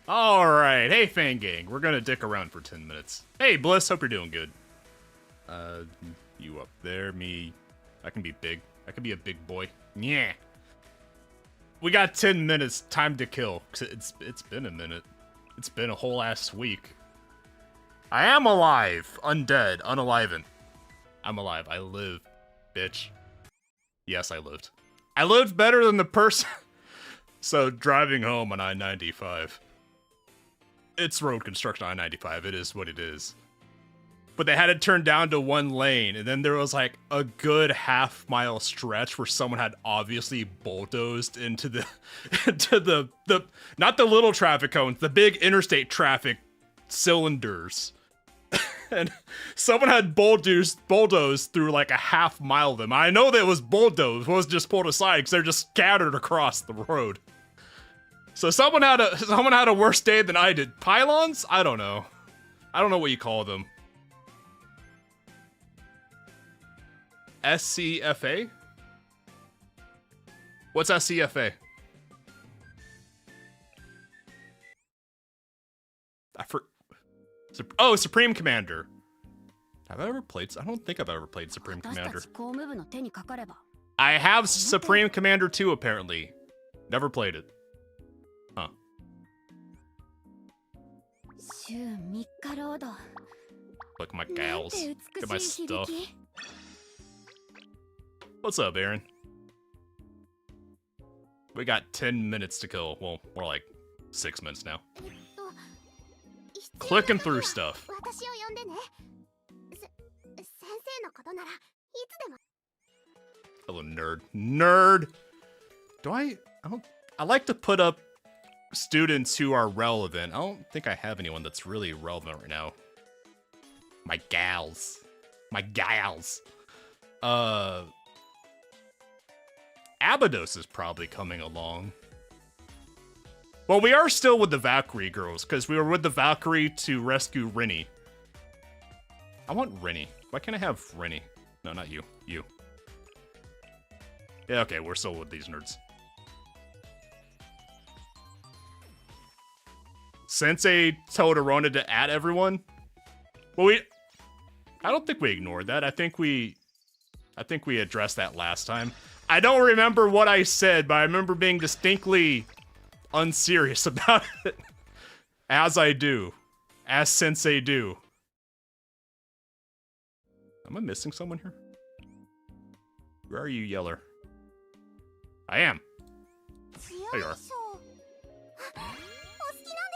Alright, hey Fan Gang, we're gonna dick around for 10 minutes. Hey Bliss, hope you're doing good. You up there, me. I can be big. I can be a big boy. Yeah. We got 10 minutes, time to kill. It's been a minute. It's been a whole ass week. I am alive! Undead, unalivened. I'm alive, I live, bitch. Yes, I lived. I lived better than the person. So, driving home on I-95. It's road construction on I-95, it is what it is. But they had it turned down to one lane, and then there was like a good half-mile stretch where someone had obviously bulldozed into the, not the little traffic cones, the big interstate traffic cylinders. And someone had bulldozed through like a half mile of them. I know that it was bulldozed, it wasn't just pulled aside because they're just scattered across the road. So someone had a worse day than I did. Pylons? I don't know. I don't know what you call them. SCFA? What's SCFA? Oh, Supreme Commander. Have I ever played? I don't think I've ever played Supreme Commander. I have Supreme Commander 2 apparently. Never played it. Huh. Look at my gals. Look at my stuff. What's up, Aaron? We got 10 minutes to kill. Well, more like 6 minutes now. Clicking through stuff. Hello, nerd. Nerd! I like to put up students who are relevant. I don't think I have anyone that's really relevant right now. My gals. My gals. Abydos is probably coming along. Well, we are still with the Valkyrie girls, because we were with the Valkyrie to rescue Rennie. I want Rennie. Why can't I have Rennie? No, not you. You. Yeah, okay, we're still with these nerds. Sensei told Arona to add everyone? Well, I don't think we ignored that. I think we addressed that last time. I don't remember what I said, but I remember being distinctly unserious about it. As I do. As Sensei do. Am I missing someone here? Where are you, Yeller? I am. There you are.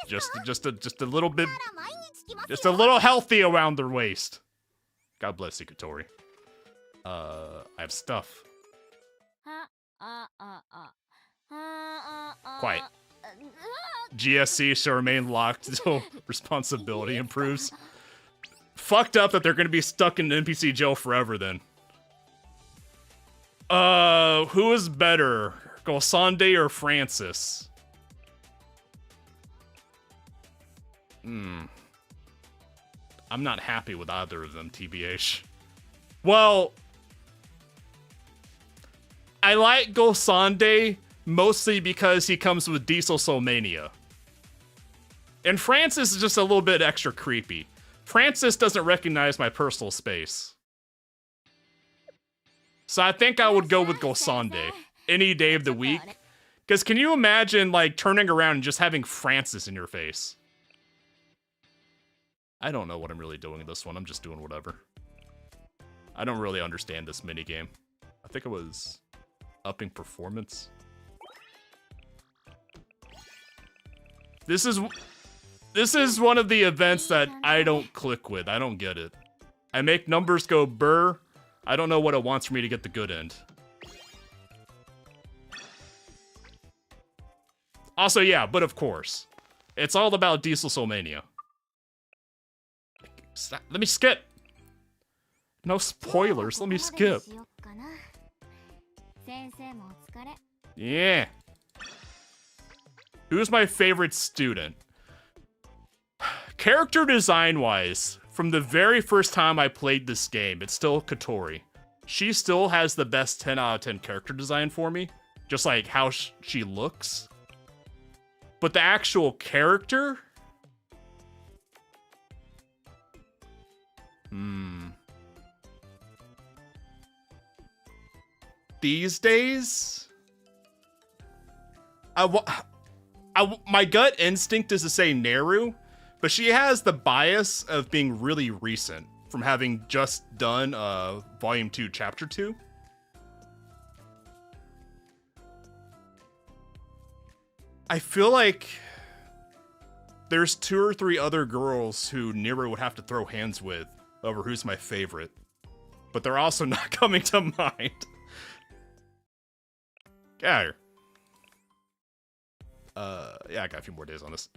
Just a little bit, just a little healthy around their waist. God bless you, Katori. I have stuff. Quiet. GSC shall remain locked until responsibility improves. Fucked up that they're gonna be stuck in NPC jail forever then. Who is better? Gosande or Francis? I'm not happy with either of them, TBH. Well, I like Gosande mostly because he comes with Diesel Soulmania. And Francis is just a little bit extra creepy. Francis doesn't recognize my personal space. So I think I would go with Gosande any day of the week. Because can you imagine, like, turning around and just having Francis in your face? I don't know what I'm really doing in this one. I'm just doing whatever. I don't really understand this minigame. I think it was upping performance. This is one of the events that I don't click with. I don't get it. I make numbers go burr. I don't know what it wants for me to get the good end. Also, yeah, but of course. It's all about Diesel Soulmania. Let me skip. No spoilers, let me skip. Yeah. Who's my favorite student? Character design-wise, from the very first time I played this game, it's still Katori. She still has the best 10 out of 10 character design for me. Just like how she looks. But the actual character? These days? My gut instinct is to say Neru, but she has the bias of being really recent from having just done Volume 2, Chapter 2. I feel like there's 2 or 3 other girls who Neru would have to throw hands with over who's my favorite, but they're also not coming to mind. Get out of here. Yeah, I got a few more days on this.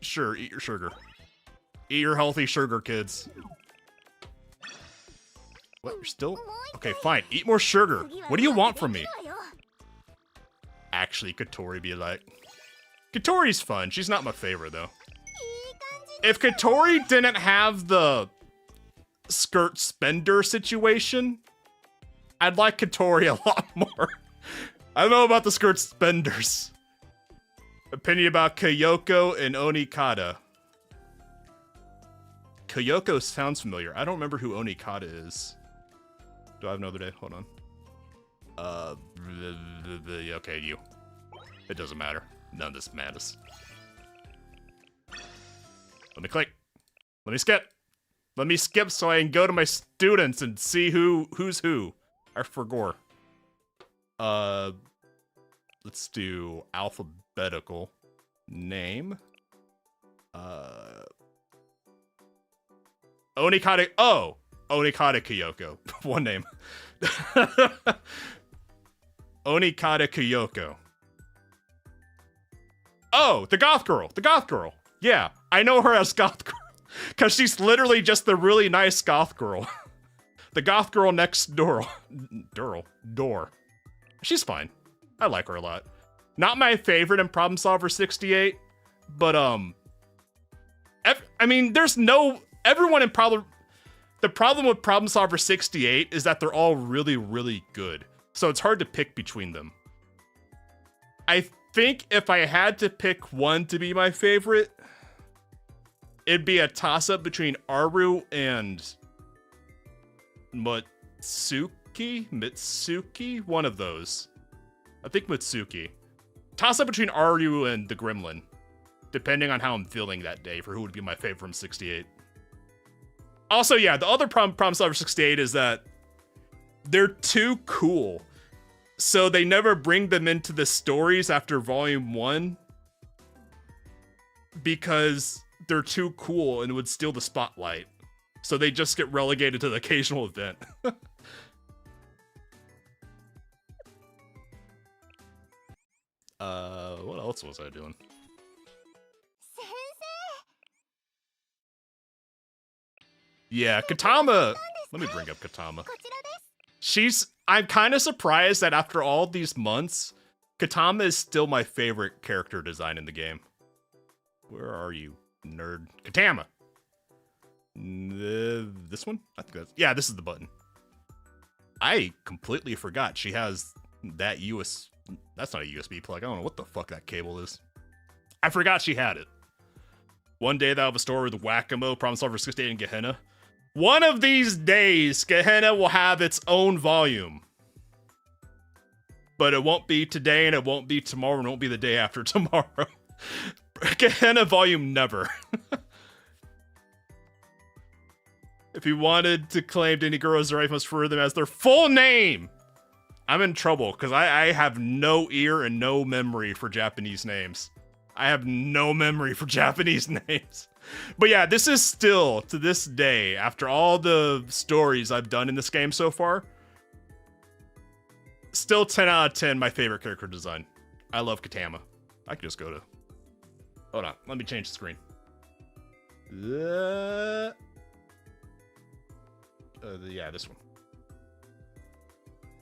Sure, eat your sugar. Eat your healthy sugar, kids. What, you're still? Okay, fine. Eat more sugar. What do you want from me? Actually, Katori be like... Katori's fun. She's not my favorite, though. If Katori didn't have the skirt spender situation, I'd like Katori a lot more. I don't know about the skirt spenders. Opinion about Kyoko and Onikata. Kyoko sounds familiar. I don't remember who Onikata is. Do I have another day? Hold on. Okay, you. It doesn't matter. None of this matters. Let me click. Let me skip. Let me skip so I can go to my students and see who's who. I forgot. Let's do alphabetical name. Onikata. Oh, Onikata Kyoko. One name. Onikata Kyoko. Oh, the goth girl. The goth girl. Yeah, I know her as goth girl. Because she's literally just the really nice goth girl. The goth girl next door. Door. She's fine. I like her a lot. Not my favorite in Problem Solver 68, but I mean, there's no everyone in Problem. The problem with Problem Solver 68 is that they're all really, really good, so it's hard to pick between them. I think if I had to pick one to be my favorite, it'd be a toss-up between Aru and Mitsuki, one of those. I think Mitsuki. Toss up between Aru and the Gremlin, depending on how I'm feeling that day for who would be my favorite from 68. Also, yeah, the other problem solver 68 is that they're too cool, so they never bring them into the stories after Volume 1 because they're too cool and it would steal the spotlight. So they just get relegated to the occasional event. What else was I doing? Yeah, Katama. Let me bring up Katama. I'm kind of surprised that after all these months, Katama is still my favorite character design in the game. Where are you, nerd? Katama. This one? I think that's... Yeah, this is the button. I completely forgot she has that US... That's not a USB plug. I don't know what the fuck that cable is. I forgot she had it. One day they'll have a story with Whack-A-Mo, Problem Solver 68, and Gehenna. One of these days, Gehenna will have its own volume. But it won't be today, and it won't be tomorrow, and it won't be the day after tomorrow. Gehenna volume never. If you wanted to claim Denigoro's right, must refer them as their full name. I'm in trouble, because I have no ear and no memory for Japanese names. I have no memory for Japanese names. But yeah, this is still, to this day, after all the stories I've done in this game so far, still 10 out of 10 my favorite character design. I love Katama. I can just go to... Hold on, let me change the screen. Yeah, this one.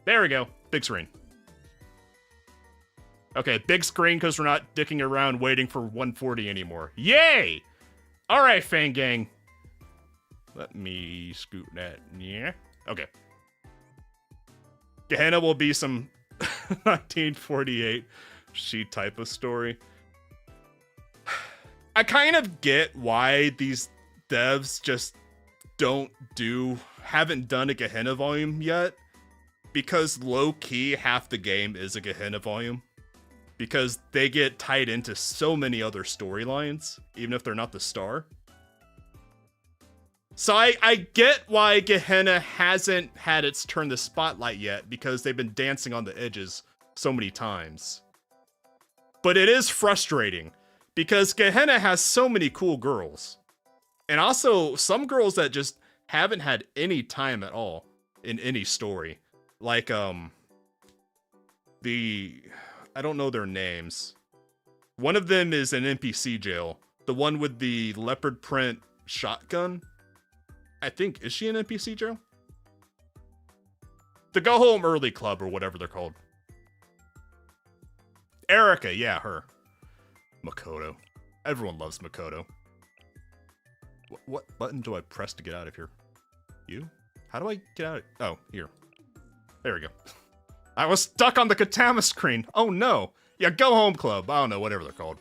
There we go. Big screen. Okay, big screen because we're not dicking around waiting for 140 anymore. Yay! Alright, Fang Gang. Let me scoot that. Yeah. Okay. Gehenna will be some 1948 she type of story. I kind of get why these devs just haven't done a Gehenna volume yet, because low-key half the game is a Gehenna volume, because they get tied into so many other storylines, even if they're not the star. So I get why Gehenna hasn't had its turn the spotlight yet, because they've been dancing on the edges so many times. But it is frustrating, because Gehenna has so many cool girls. And also, some girls that just haven't had any time at all in any story. Like, I don't know their names. One of them is an NPC jail. The one with the leopard print shotgun. I think, is she an NPC jail? The Go Home Early Club, or whatever they're called. Erica, yeah, her. Makoto. Everyone loves Makoto. What button do I press to get out of here? You? How do I get out? Oh, here. There we go. I was stuck on the Katama screen. Oh no. Yeah, Go Home Club. I don't know, whatever they're called.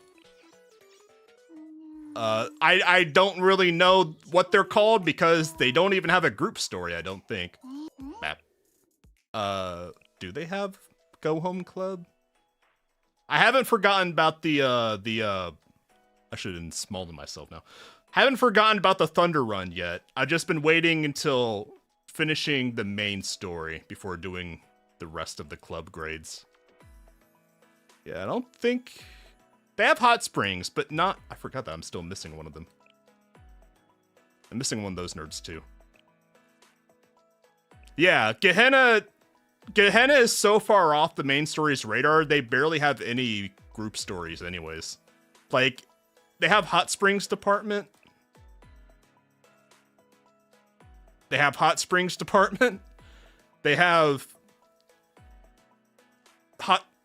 I don't really know what they're called because they don't even have a group story, I don't think. Map. Do they have Go Home Club? I haven't forgotten about I should have smalled myself now. Haven't forgotten about the Thunder Run yet. I've just been waiting until finishing the main story before doing the rest of the club grades. Yeah, I don't think... They have hot springs, but not... I forgot that I'm still missing one of them. I'm missing one of those nerds, too. Yeah, Gehenna is so far off the main story's radar, they barely have any group stories anyways. Like, they have hot springs department. They have hot springs department. They have...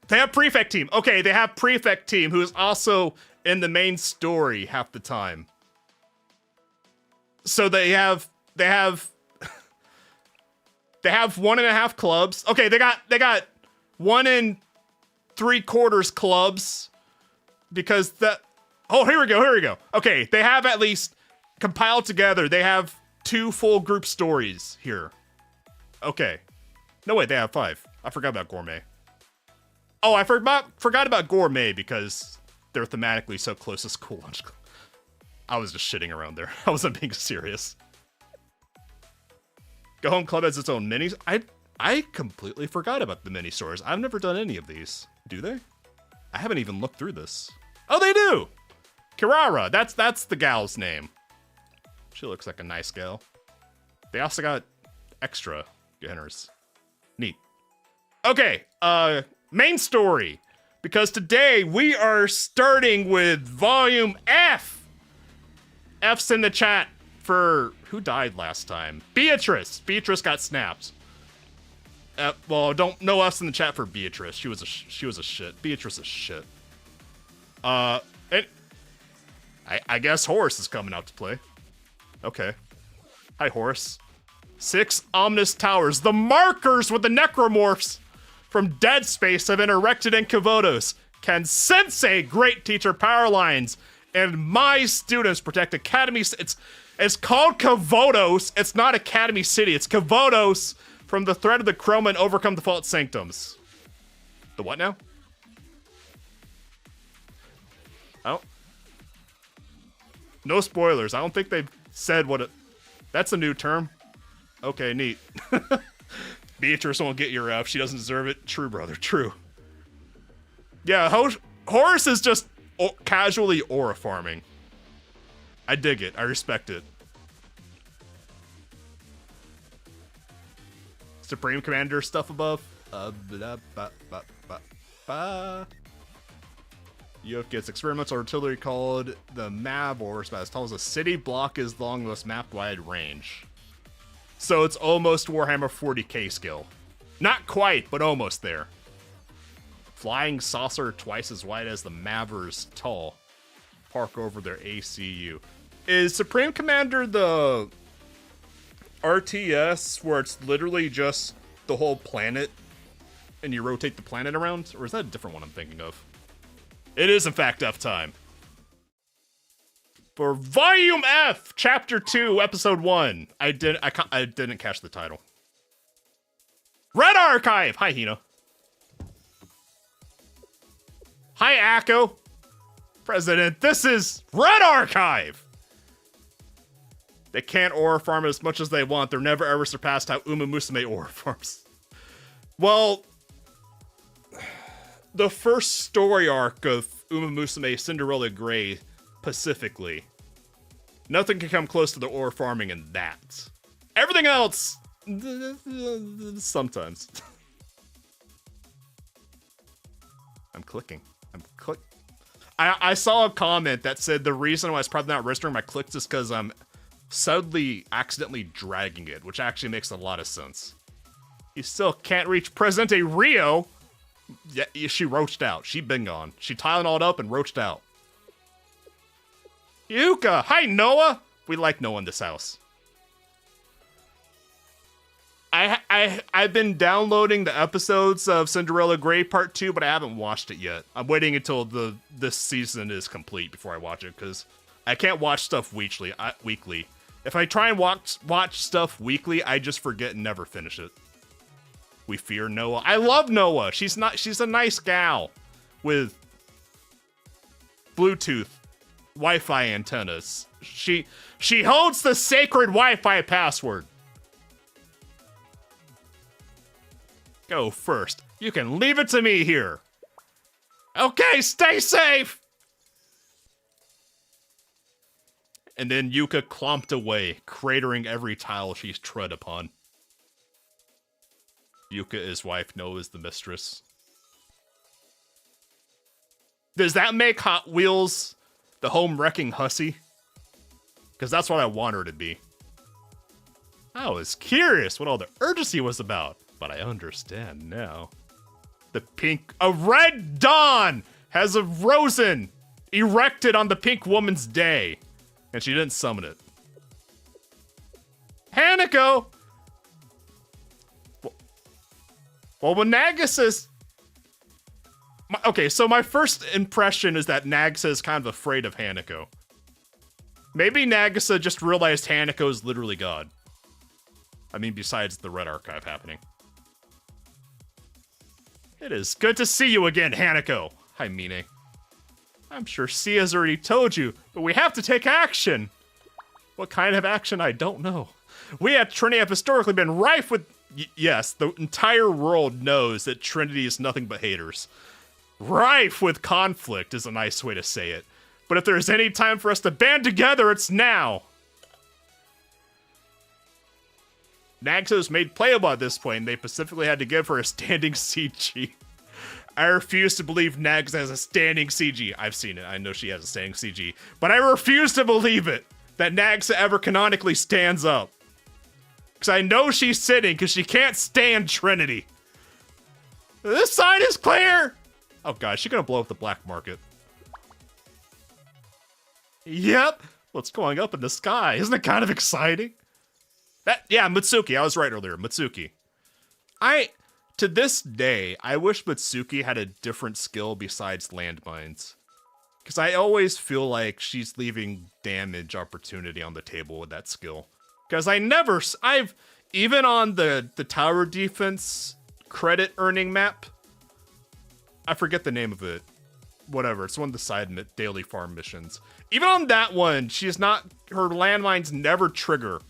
They have Prefect Team. Okay, they have Prefect Team, who is also in the main story half the time. So they have 1.5 clubs. Okay, they got 1 3/4 clubs because here we go. Okay, they have at least compiled together. They have 2 full group stories here. Okay. No, wait, they have 5. I forgot about Gourmet. Oh, I forgot about Gourmet because they're thematically so close to School Lunch Club. I was just shitting around there. I wasn't being serious. Go Home Club has its own minis. I completely forgot about the mini stories. I've never done any of these. Do they? I haven't even looked through this. Oh, they do! Kirara, that's the gal's name. She looks like a nice gal. They also got extra Gehenners. Neat. Okay, main story. Because today we are starting with Volume F. F's in the chat for... Who died last time? Beatrice. Beatrice got snapped. Well, no F's in the chat for Beatrice. She was a shit. Beatrice is shit. I guess Horus is coming out to play. Okay. Hi, Horus. 6 ominous towers. The markers with the necromorphs from Dead Space have been erected in Kavodos. Can Sensei, great teacher Powerlines, and my students protect Academy... It's called Kavodos. It's not Academy City. It's Kavodos from the threat of the Chroma and overcome the Fault Sanctums. The what now? Oh. No spoilers. I don't think they've said what it... That's a new term. Okay, neat. Beatrice won't get your F. She doesn't deserve it. True, brother. True. Yeah, Horus is just casually aura farming. I dig it. I respect it. Supreme Commander stuff above. Yoke gets experimental artillery called the Mab, or as tells us, city block is along the most map-wide range. So it's almost Warhammer 40k skill. Not quite, but almost there. Flying saucer twice as wide as the Mavers tall. Park over their ACU. Is Supreme Commander the RTS where it's literally just the whole planet and you rotate the planet around? Or is that a different one I'm thinking of? It is, in fact, F time. For Volume F, Chapter 2, Episode 1. I didn't catch the title. Red Archive! Hi, Hina. Hi, Akko. President, this is Red Archive! They can't aura farm as much as they want. They're never ever surpassed how Uma Musume aura farms. Well, the first story arc of Uma Musume Cinderella Grey, specifically, nothing can come close to the aura farming in that. Everything else, sometimes. I'm clicking. I saw a comment that said the reason why it's probably not registering my clicks is because I'm subtly accidentally dragging it, which actually makes a lot of sense. You still can't reach Presidente Rio. Yeah, she roached out. She been gone. She Tylenol'd up and roached out. Yuka! Hi, Noah! We like Noah in this house. I've been downloading the episodes of Cinderella Grey Part 2, but I haven't watched it yet. I'm waiting until this season is complete before I watch it, because I can't watch stuff weekly. If I try and watch stuff weekly, I just forget and never finish it. We fear Noah. I love Noah. She's a nice gal with Bluetooth Wi-Fi antennas. She holds the sacred Wi-Fi password. Go first. You can leave it to me here. Okay, stay safe. And then Yuka clomped away, cratering every tile she's tread upon. Yuka is wife, Noah is the mistress. Does that make Hot Wheels the home-wrecking hussy? Because that's what I want her to be. I was curious what all the urgency was about, but I understand now. A red dawn has arisen, erected on the pink woman's day, and she didn't summon it. Hanako! Well, when Nagisa okay, so my first impression is that Nagisa is kind of afraid of Hanako. Maybe Nagisa just realized Hanako is literally God. I mean, besides the Red Archive happening. It is good to see you again, Hanako. Hi, Mine. I'm sure Sia's already told you, but we have to take action. What kind of action, I don't know. We at Trinity have historically been rife with... yes, the entire world knows that Trinity is nothing but haters. Rife with conflict is a nice way to say it. But if there's any time for us to band together, it's now. Nagisa made playable at this point, and they specifically had to give her a standing CG. I refuse to believe Nagisa has a standing CG. I've seen it. I know she has a standing CG. But I refuse to believe it, that Nagisa ever canonically stands up. Because I know she's sitting, because she can't stand Trinity. This side is clear! Oh god, she's gonna blow up the black market. Yep! What's going up in the sky? Isn't it kind of exciting? Yeah, Mitsuki. I was right earlier. Mitsuki. To this day, I wish Mitsuki had a different skill besides landmines. Because I always feel like she's leaving damage opportunity on the table with that skill. Because even on the tower defense credit earning map, I forget the name of it. Whatever, it's one of the side daily farm missions. Even on that one, her landmines never trigger.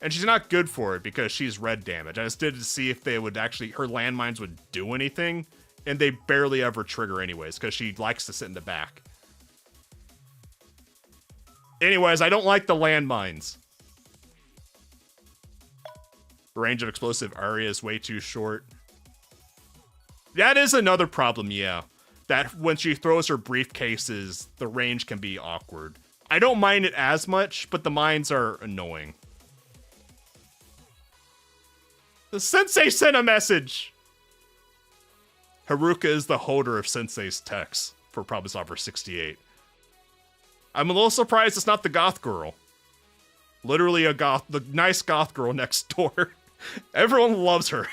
And she's not good for it because she's red damage. I just did to see if her landmines would do anything, and they barely ever trigger anyways, because she likes to sit in the back. Anyways, I don't like the landmines. Range of explosive area is way too short. That is another problem, yeah. That when she throws her briefcases, the range can be awkward. I don't mind it as much, but the mines are annoying. The Sensei sent a message! Haruka is the holder of Sensei's texts for Problem Solver 68. I'm a little surprised it's not the goth girl. Literally the nice goth girl next door. Everyone loves her.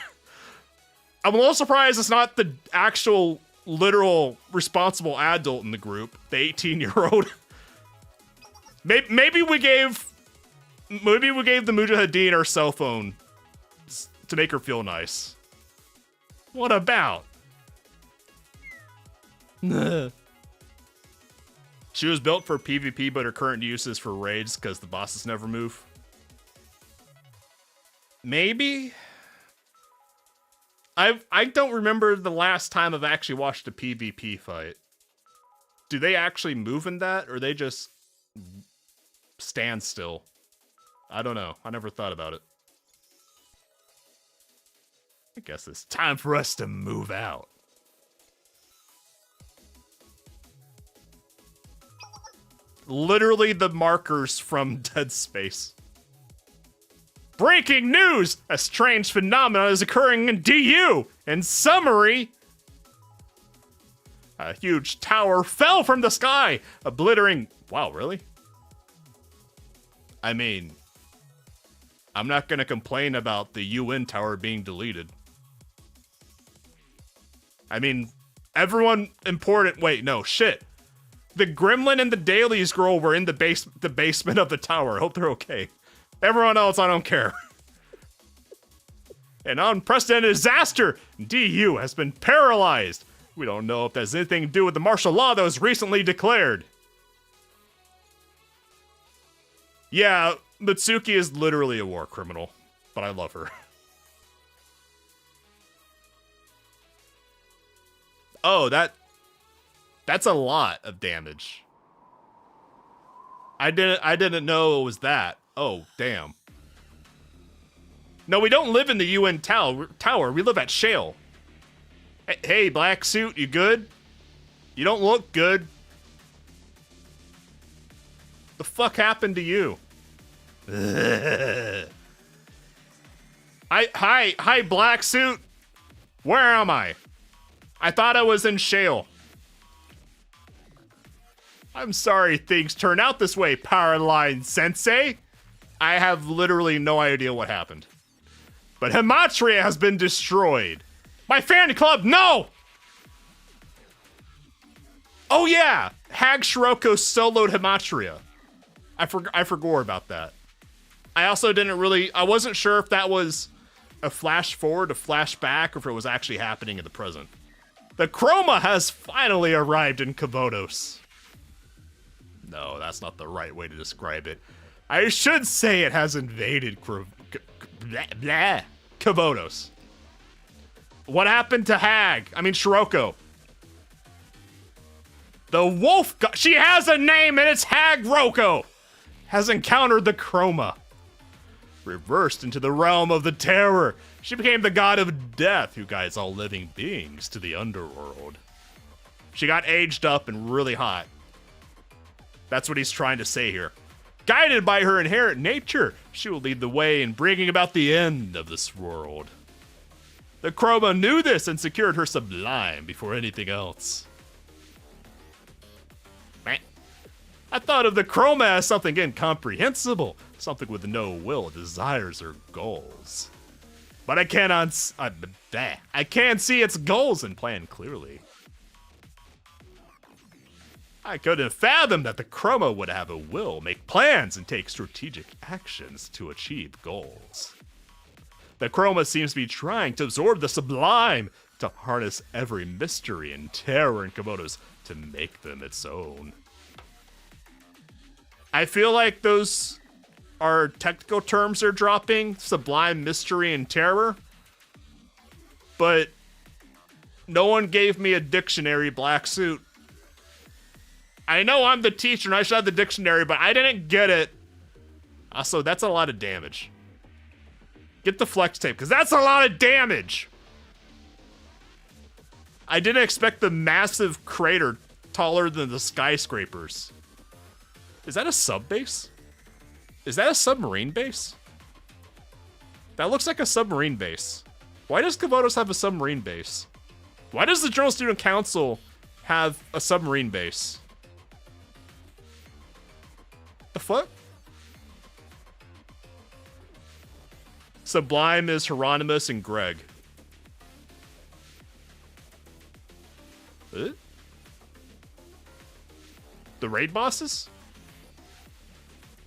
I'm a little surprised it's not the actual literal responsible adult in the group, the 18-year-old. Maybe we gave the Mujahideen our cell phone to make her feel nice. What about? She was built for PvP, but her current use is for raids because the bosses never move. Maybe? I don't remember the last time I've actually watched a PvP fight. Do they actually move in that, or they just stand still? I don't know. I never thought about it. I guess it's time for us to move out. Literally the markers from Dead Space. Breaking news! A strange phenomenon is occurring in DU! In summary, a huge tower fell from the sky, obliterating... Wow, really? I mean, I'm not gonna complain about the UN tower being deleted. I mean, everyone important... Wait, no, shit. The Gremlin and the Dailies girl were in the basement of the tower. I hope they're okay. Everyone else, I don't care. An unprecedented disaster! DU has been paralyzed. We don't know if that has anything to do with the martial law that was recently declared. Yeah, Mitsuki is literally a war criminal, but I love her. Oh, that's a lot of damage. I didn't know it was that. Oh, damn. No, we don't live in the UN tower. We live at Shale. Hey, black suit, you good? You don't look good. The fuck happened to you? Hi, black suit. Where am I? I thought I was in Shale. I'm sorry things turn out this way, Powerlines Sensei. I have literally no idea what happened. But Himatria has been destroyed. My fan club, no! Oh yeah, Hag Shiroko soloed Himatria. I forgot about that. I also I wasn't sure if that was a flash forward, a flashback, or if it was actually happening in the present. The Chroma has finally arrived in Kavodos. No, that's not the right way to describe it. I should say it has invaded Kavodos. What happened to Shiroko? The wolf she has a name and it's Hag Roko! Has encountered the Chroma. Reversed into the realm of the terror. She became the god of death who guides all living beings to the underworld. She got aged up and really hot. That's what he's trying to say here. Guided by her inherent nature, she will lead the way in bringing about the end of this world. The Chroma knew this and secured her sublime before anything else. I thought of the Chroma as something incomprehensible, something with no will, desires, or goals. But I can see its goals and plan clearly. I couldn't fathom that the Chroma would have a will, make plans, and take strategic actions to achieve goals. The Chroma seems to be trying to absorb the sublime, to harness every mystery and terror in Kavodos to make them its own. I feel like those are technical terms they're dropping, sublime, mystery, and terror. But no one gave me a dictionary, black suit. I know I'm the teacher and I should have the dictionary, but I didn't get it. Also, that's a lot of damage. Get the flex tape, because that's a lot of damage. I didn't expect the massive crater taller than the skyscrapers. Is that a sub base? Is that a submarine base? That looks like a submarine base. Why does Kavodos have a submarine base? Why does the Journal Student Council have a submarine base? The fuck? Sublime is Hieronymus and Greg. Huh? The raid bosses?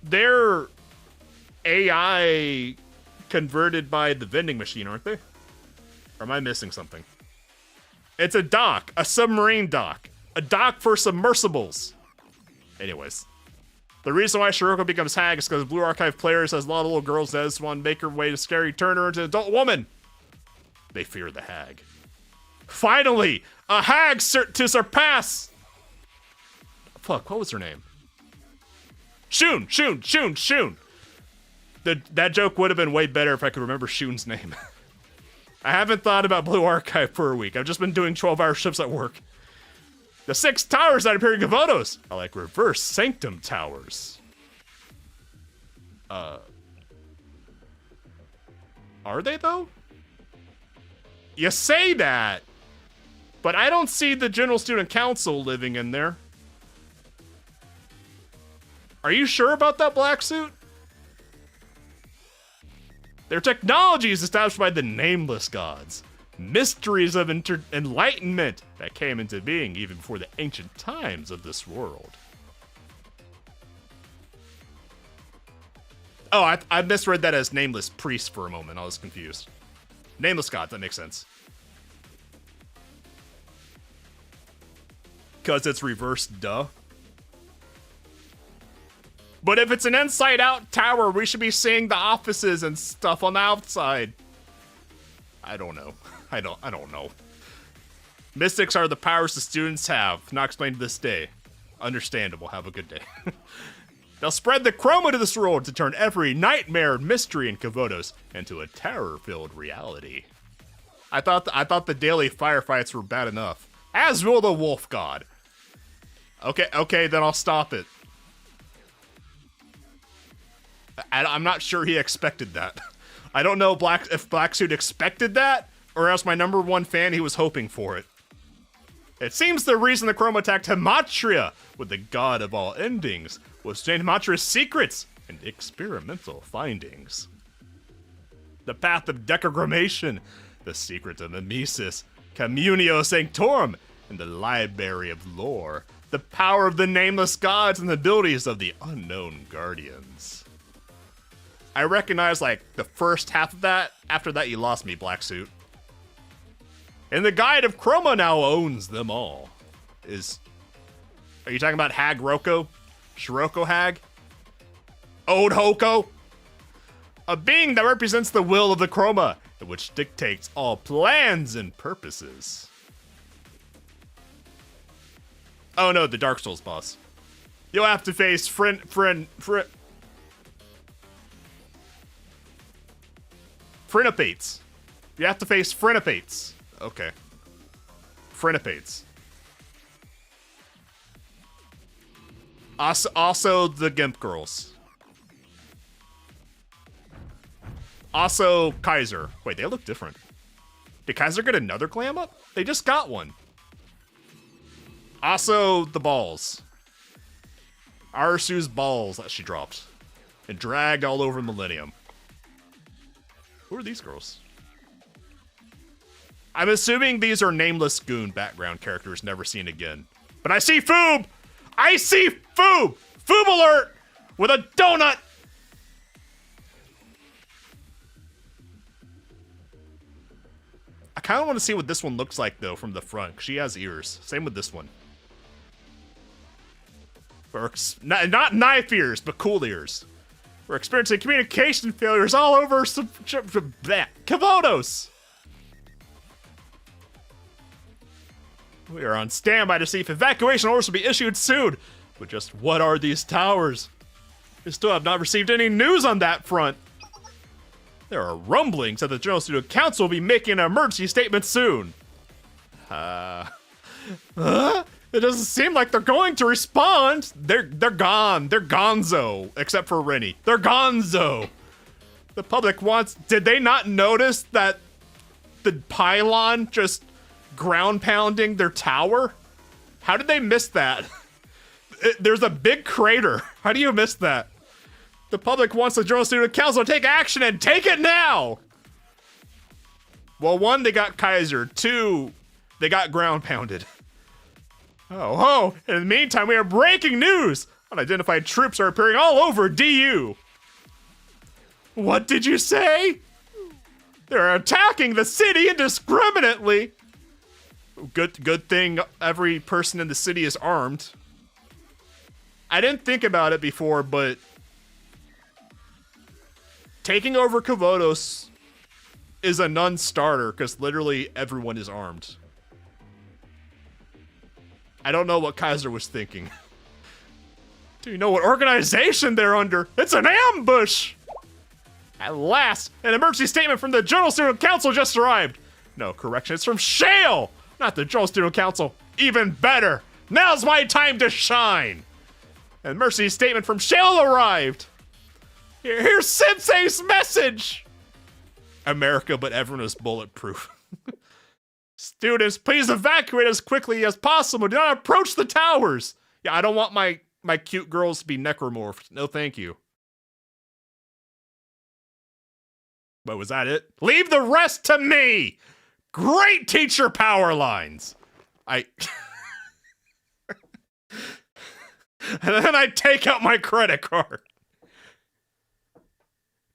They're AI converted by the vending machine, aren't they? Or am I missing something? It's a dock, a submarine dock, a dock for submersibles. Anyways, the reason why Shiroko becomes hag is because Blue Archive players has a lot of little girls that just want to make her way to scary turn her into an adult woman. They fear the hag. Finally, a hag to surpass. Fuck, what was her name? Shun. That joke would have been way better if I could remember Shun's name. I haven't thought about Blue Archive for a week. I've just been doing 12-hour shifts at work. The 6 towers that appear in Gavotos are like reverse sanctum towers. Are they though? You say that, but I don't see the General Student Council living in there. Are you sure about that black suit? Their technology is established by the nameless gods. Mysteries of enlightenment that came into being even before the ancient times of this world. Oh, I misread that as nameless priest for a moment. I was confused. Nameless gods, that makes sense. Because it's reversed, duh. But if it's an inside-out tower, we should be seeing the offices and stuff on the outside. I don't know. I don't know. Mystics are the powers the students have. Not explained to this day. Understandable. Have a good day. They'll spread the chroma to this world to turn every nightmare and mystery in Gavotos into a terror-filled reality. I thought the daily firefights were bad enough. As will the wolf god. Okay, then I'll stop it. I'm not sure he expected that. I don't know if Black Suit expected that, or else my number one fan, he was hoping for it. It seems the reason the Chrome attacked Hamatria with the god of all endings was to change Hamatria's secrets and experimental findings. The path of decogrammation, the secret of mimesis, communio sanctorum, and the library of lore, the power of the nameless gods and the abilities of the unknown guardians. I recognize, like, the first half of that. After that, you lost me, Black Suit. And the Guide of Chroma now owns them all. Are you talking about Hag Roko? Shiroko Hag? Ode Hoko? A being that represents the will of the Chroma, which dictates all plans and purposes. Oh no, the Dark Souls boss. You'll have to face Frenopates. You have to face Frenopates. Okay. Frenopates. Also the Gimp Girls. Also Kaiser. Wait, they look different. Did Kaiser get another glam up? They just got one. Also the balls. Arasu's balls that she dropped. And dragged all over Millennium. Who are these girls? I'm assuming these are nameless goon background characters never seen again. But I see Foob! I see Foob! Foob alert! With a donut! I kind of want to see what this one looks like, though, from the front. She has ears. Same with this one. Not knife ears, but cool ears. We're experiencing communication failures all over Gavotos. We are on standby to see if evacuation orders will be issued soon. But just what are these towers? We still have not received any news on that front. There are rumblings that the General Student Council will be making an emergency statement soon. It doesn't seem like they're going to respond. They're gone. They're gonzo. Except for Rennie. They're gonzo. The public wants... Did they not notice that the pylon just ground pounding their tower? How did they miss that? There's a big crater. How do you miss that? The public wants the General Student Council to take action and take it now! Well, one, they got Kaiser. Two, they got ground pounded. Oh, in the meantime, we have breaking news! Unidentified troops are appearing all over DU. What did you say? They're attacking the city indiscriminately. Good thing every person in the city is armed. I didn't think about it before, but taking over Kavodos is a non-starter because literally everyone is armed. I don't know what Kaiser was thinking. Do you know what organization they're under? It's an ambush! At last, an emergency statement from the General Student Council just arrived. No, correction, it's from Shale, not the General Student Council. Even better. Now's my time to shine. An emergency statement from Shale arrived. Here's Sensei's message. America, but everyone is bulletproof. Students, please evacuate as quickly as possible. Do not approach the towers. Yeah, I don't want my cute girls to be necromorphed. No, thank you. But was that it? Leave the rest to me! Great teacher Powerlines! And then I take out my credit card.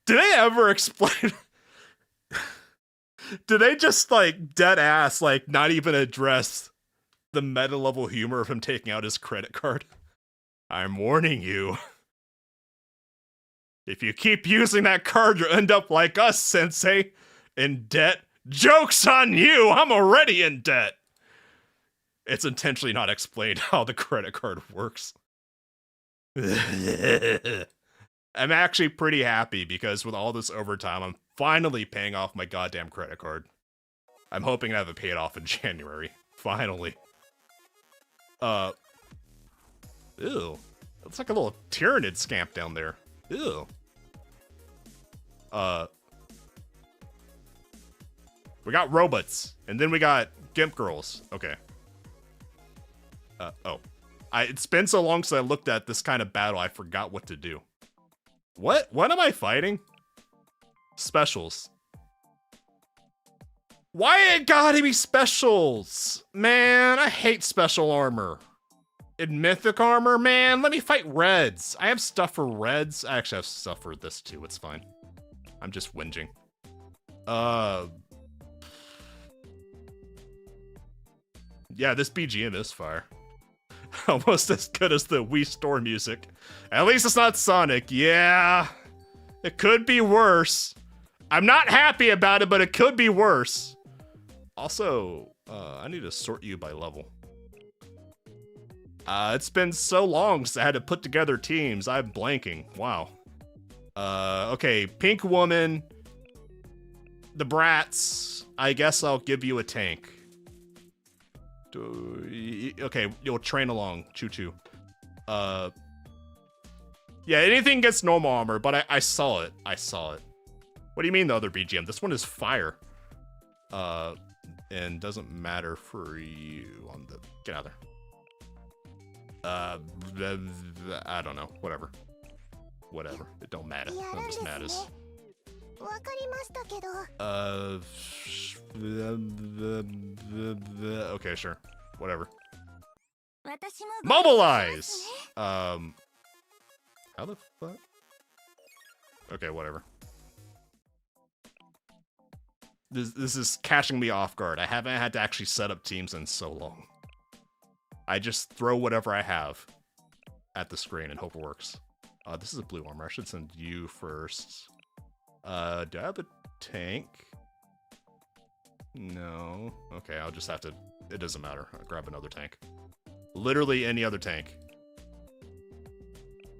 Did they ever explain? Did they just, like, dead ass, like, not even address the meta level humor of him taking out his credit card? I'm warning you. If you keep using that card, you'll end up like us, Sensei. In debt. Joke's on you! I'm already in debt! It's intentionally not explained how the credit card works. I'm actually pretty happy because with all this overtime, I'm finally paying off my goddamn credit card. I'm hoping to have it paid off in January. Finally. Ew. It's like a little Tyranid scamp down there. Ew. We got robots, and then we got Gimp Girls. Okay. It's been so long since I looked at this kind of battle, I forgot what to do. What am I fighting? Specials. Why it gotta be specials? Man, I hate special armor. In mythic armor, man, let me fight reds. I have stuff for reds. I actually have stuff for this too, it's fine. I'm just whinging. Yeah, this BGM is fire. Almost as good as the Wii Store music. At least it's not Sonic. Yeah, it could be worse. I'm not happy about it, but it could be worse. Also, I need to sort you by level. It's been so long since I had to put together teams. I'm blanking. Wow. Okay, Pink Woman. The Brats. I guess I'll give you a tank. Okay, you'll train along. Ch2. Yeah, anything gets normal armor, but I saw it. I saw it. What do you mean the other BGM? This one is fire. And doesn't matter for you on the... Get out of there. I don't know. Whatever. Whatever. It don't matter. None of this matters. Okay, sure. Whatever. Mobilize! How the fuck? Okay, whatever. This is catching me off guard. I haven't had to actually set up teams in so long. I just throw whatever I have at the screen and hope it works. This is a blue armor. I should send you first. Do I have a tank? No. Okay, I'll just have to... It doesn't matter. I'll grab another tank. Literally any other tank.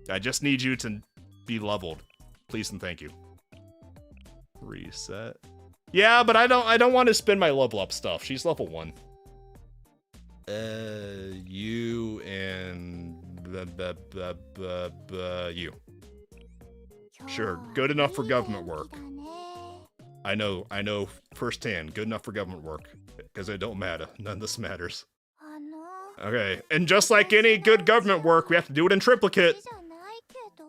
I just need you to be leveled. Please and thank you. Reset. Yeah, but I don't want to spend my level up stuff. She's level 1. You and... you. Sure, good enough for government work. I know firsthand, good enough for government work. Because it don't matter, none of this matters. Okay, and just like any good government work, we have to do it in triplicate.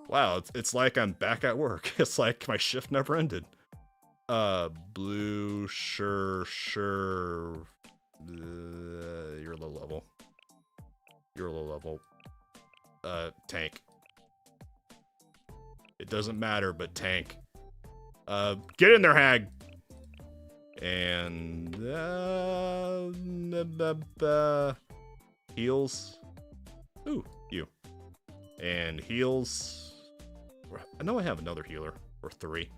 Wow, it's like I'm back at work. It's like my shift never ended. Blue, sure. You're low level. You're low level. Tank. It doesn't matter, but tank. Get in there, Hag. And heals. Ooh, you. And heals. I know I have another healer or 3.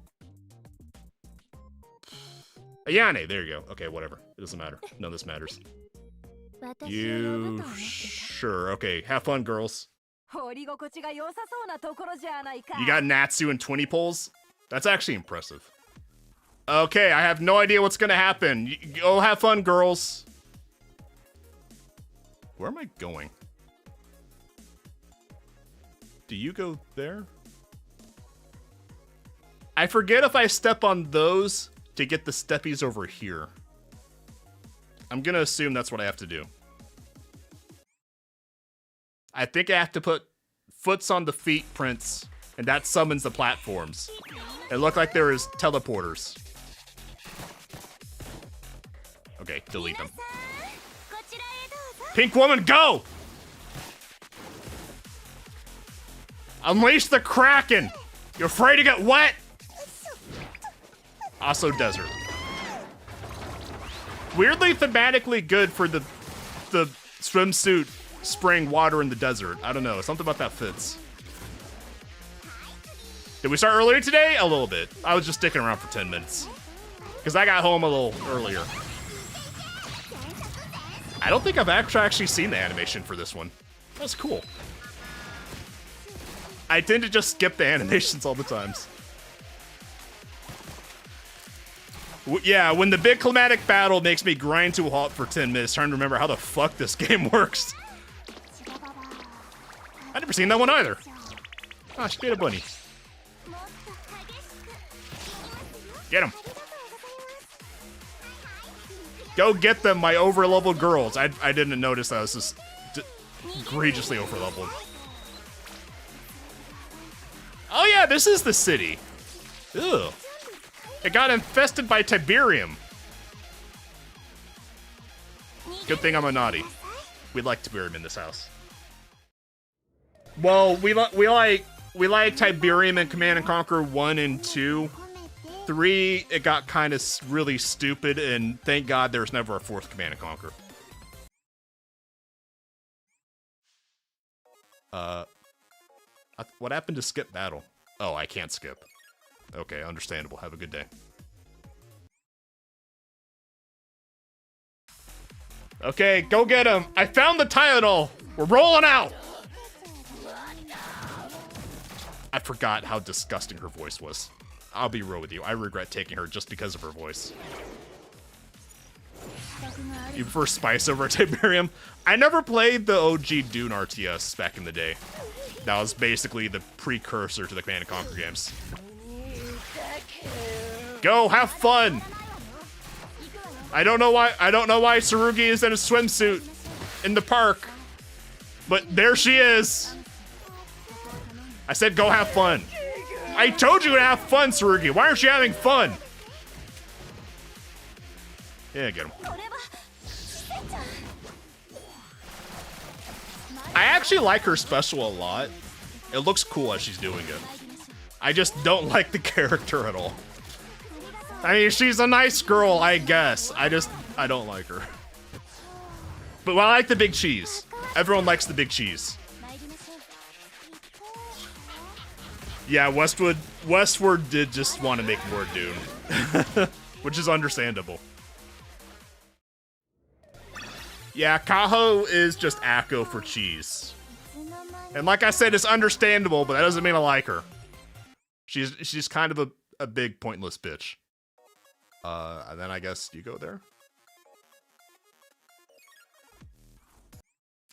Ayane, there you go. Okay, whatever. It doesn't matter. None of this matters. You sure? Okay, have fun, girls. You got Natsu and 20 pulls? That's actually impressive. Okay, I have no idea what's gonna happen. Go have fun, girls. Where am I going? Do you go there? I forget if I step on those to get the steppies over here. I'm gonna assume that's what I have to do. I think I have to put foots on the feet prints, and that summons the platforms. It looked like there is teleporters. Okay, delete them. Pink woman, go! Unleash the Kraken! You're afraid to get wet? Also desert. Weirdly thematically good for the swimsuit spraying water in the desert. I don't know, something about that fits. Did we start earlier today? A little bit. I was just sticking around for 10 minutes. Because I got home a little earlier. I don't think I've actually seen the animation for this one. That's cool. I tend to just skip the animations all the times. Yeah, when the big climatic battle makes me grind to a halt for 10 minutes trying to remember how the fuck this game works. I've never seen that one either. Ah, she made a bunny. Get him. Go get them, my over-leveled girls. I didn't notice I was just egregiously over-leveled. Oh yeah, this is the city. Ugh. It got infested by Tiberium. Good thing I'm a naughty. We like Tiberium in this house. Well, we like Tiberium in Command and Conquer 1 and 2. 3, it got kind of really stupid, and thank God there's never a 4th Command and Conquer. What happened to skip battle? Oh, I can't skip. Okay, understandable. Have a good day. Okay, go get him. I found the Tylenol. We're rolling out. I forgot how disgusting her voice was. I'll be real with you. I regret taking her just because of her voice. You prefer Spice over Tiberium? I never played the OG Dune RTS back in the day. That was basically the precursor to the Command & Conquer games. Go, have fun! I don't know why Tsurugi is in a swimsuit in the park. But there she is. I said go have fun. I told you to have fun, Tsurugi. Why aren't you having fun? Yeah, get him. I actually like her special a lot. It looks cool as she's doing it. I just don't like the character at all. I mean, she's a nice girl, I guess. I don't like her. But I like the big cheese. Everyone likes the big cheese. Yeah, Westward did just want to make more Dune. Which is understandable. Yeah, Kaho is just Akko for cheese. And like I said, it's understandable, but that doesn't mean I like her. She's kind of a big pointless bitch. And then I guess you go there.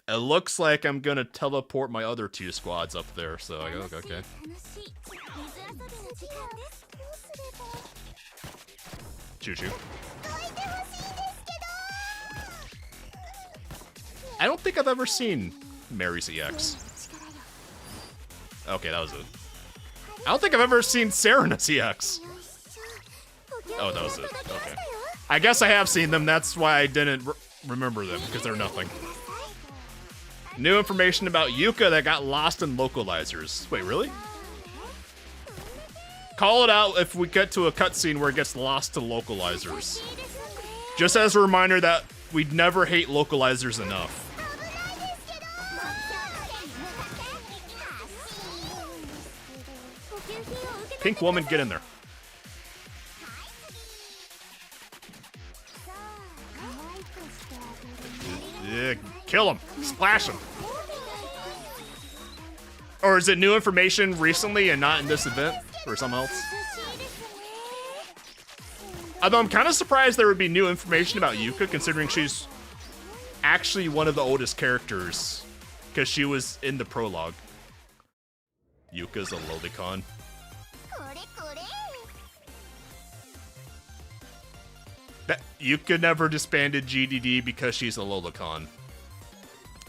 It looks like I'm gonna teleport my other 2 squads up there, so I go, okay. Choo-choo. I don't think I've ever seen Mary's EX. Okay, that was it. I don't think I've ever seen Serena's EX. Oh, that was it. Okay. I guess I have seen them. That's why I didn't remember them, because they're nothing. New information about Yuka that got lost in localizers. Wait, really? Call it out if we get to a cutscene where it gets lost to localizers. Just as a reminder that we'd never hate localizers enough. Pink woman, get in there. Yeah, kill him. Splash him. Or is it new information recently and not in this event? Or something else? Although I'm kind of surprised there would be new information about Yuka, considering she's actually one of the oldest characters. Because she was in the prologue. Yuka's a lolicon. That Yuka never disbanded GDD because she's a lolicon.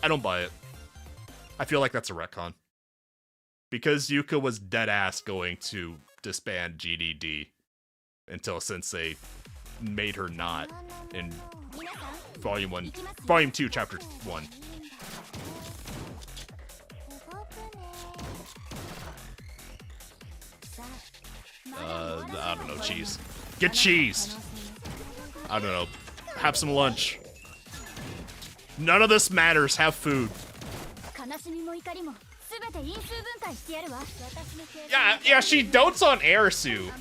I don't buy it. I feel like that's a retcon. Because Yuka was dead-ass going to disband GDD until Sensei made her not in Volume 2, Chapter 1. I don't know, cheese. Get cheesed! I don't know. Have some lunch. None of this matters. Have food. Yeah, she dotes on Arisu.